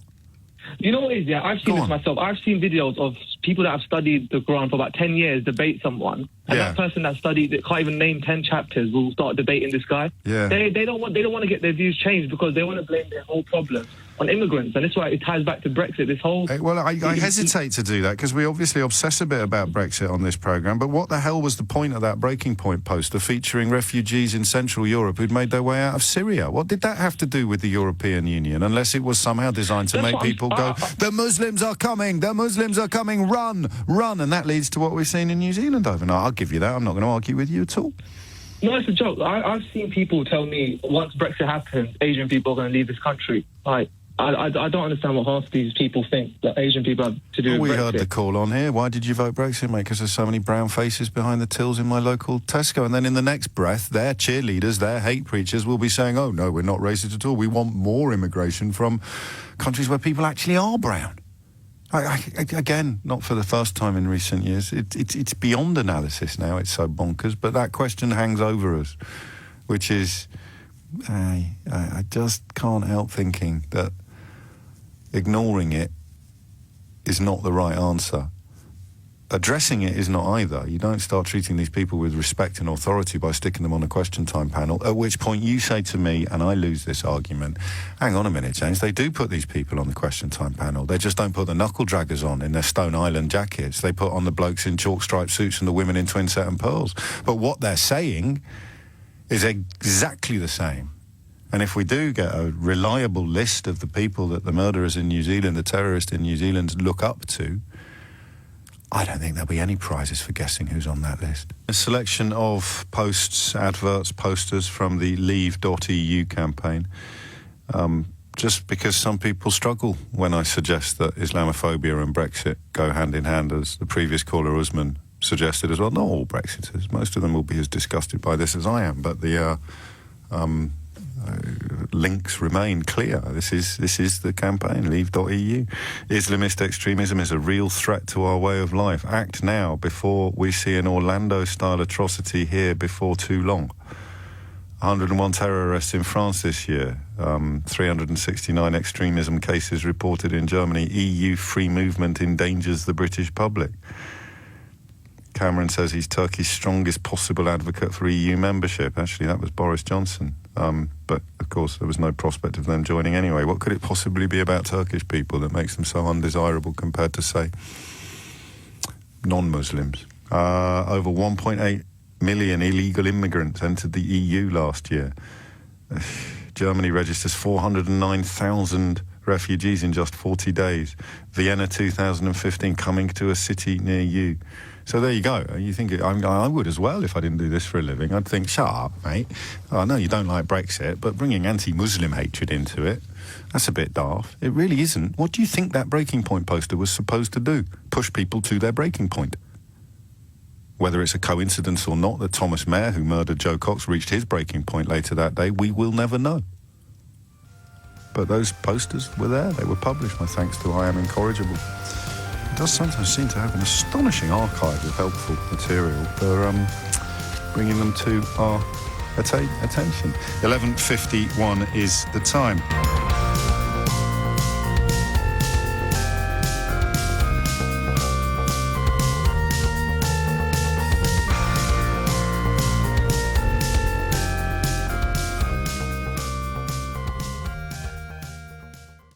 You know what it is, yeah? I've seen this myself. I've seen videos of people that have studied the Quran for about 10 years debate someone, and that person that can't even name 10 chapters will start debating this guy. Yeah. They don't want to get their views changed, because they want to blame their whole problem on immigrants, and that's why it ties back to Brexit. This whole I hesitate to do that, because we obviously obsess a bit about Brexit on this programme, but what the hell was the point of that Breaking Point poster featuring refugees in Central Europe who'd made their way out of Syria? What did that have to do with the European Union, unless it was somehow designed to make people go, the Muslims are coming, run, and that leads to what we've seen in New Zealand overnight. I'll give you that. I'm not going to argue with you at all. No, it's a joke. I've seen people tell me once Brexit happens, Asian people are going to leave this country. I don't understand what half these people think that Asian people have to do with Brexit. We heard the call on here. Why did you vote Brexit, mate? Because there's so many brown faces behind the tills in my local Tesco. And then in the next breath, their cheerleaders, their hate preachers will be saying, oh, no, we're not racist at all. We want more immigration from countries where people actually are brown. Again, not for the first time in recent years. It's beyond analysis now. It's so bonkers. But that question hangs over us, which is, I just can't help thinking that ignoring it is not the right answer. Addressing it is not either. You don't start treating these people with respect and authority by sticking them on a question time panel, at which point you say to me, and I lose this argument, hang on a minute, James, they do put these people on the question time panel. They just don't put the knuckle draggers on in their Stone Island jackets. They put on the blokes in chalk striped suits and the women in twin set and pearls. But what they're saying is exactly the same. And if we do get a reliable list of the people that the murderers in New Zealand, the terrorists in New Zealand look up to, I don't think there'll be any prizes for guessing who's on that list. A selection of posts, adverts, posters from the Leave.eu campaign, just because some people struggle when I suggest that Islamophobia and Brexit go hand in hand, as the previous caller Usman suggested as well. Not all Brexiters. Most of them will be as disgusted by this as I am, but the links remain clear. This is the campaign, Leave.eu. Islamist extremism is a real threat to our way of life. Act now before we see an Orlando-style atrocity here before too long. 101 terror arrests in France this year. 369 extremism cases reported in Germany. EU free movement endangers the British public. Cameron says he's Turkey's strongest possible advocate for EU membership. Actually, that was Boris Johnson. But, of course, there was no prospect of them joining anyway. What could it possibly be about Turkish people that makes them so undesirable compared to, say, non-Muslims? Over 1.8 million illegal immigrants entered the EU last year. Germany registers 409,000 refugees in just 40 days. Vienna 2015 coming to a city near you. So there you go. You think I would as well if I didn't do this for a living. I'd think, shut up, mate. I know you don't like Brexit, but bringing anti-Muslim hatred into it, that's a bit daft. It really isn't. What do you think that breaking point poster was supposed to do? Push people to their breaking point. Whether it's a coincidence or not that Thomas Mayer, who murdered Joe Cox, reached his breaking point later that day, we will never know. But those posters were there. They were published, my thanks to I Am Incorrigible. It does sometimes seem to have an astonishing archive of helpful material for bringing them to our attention. 11:51 is the time.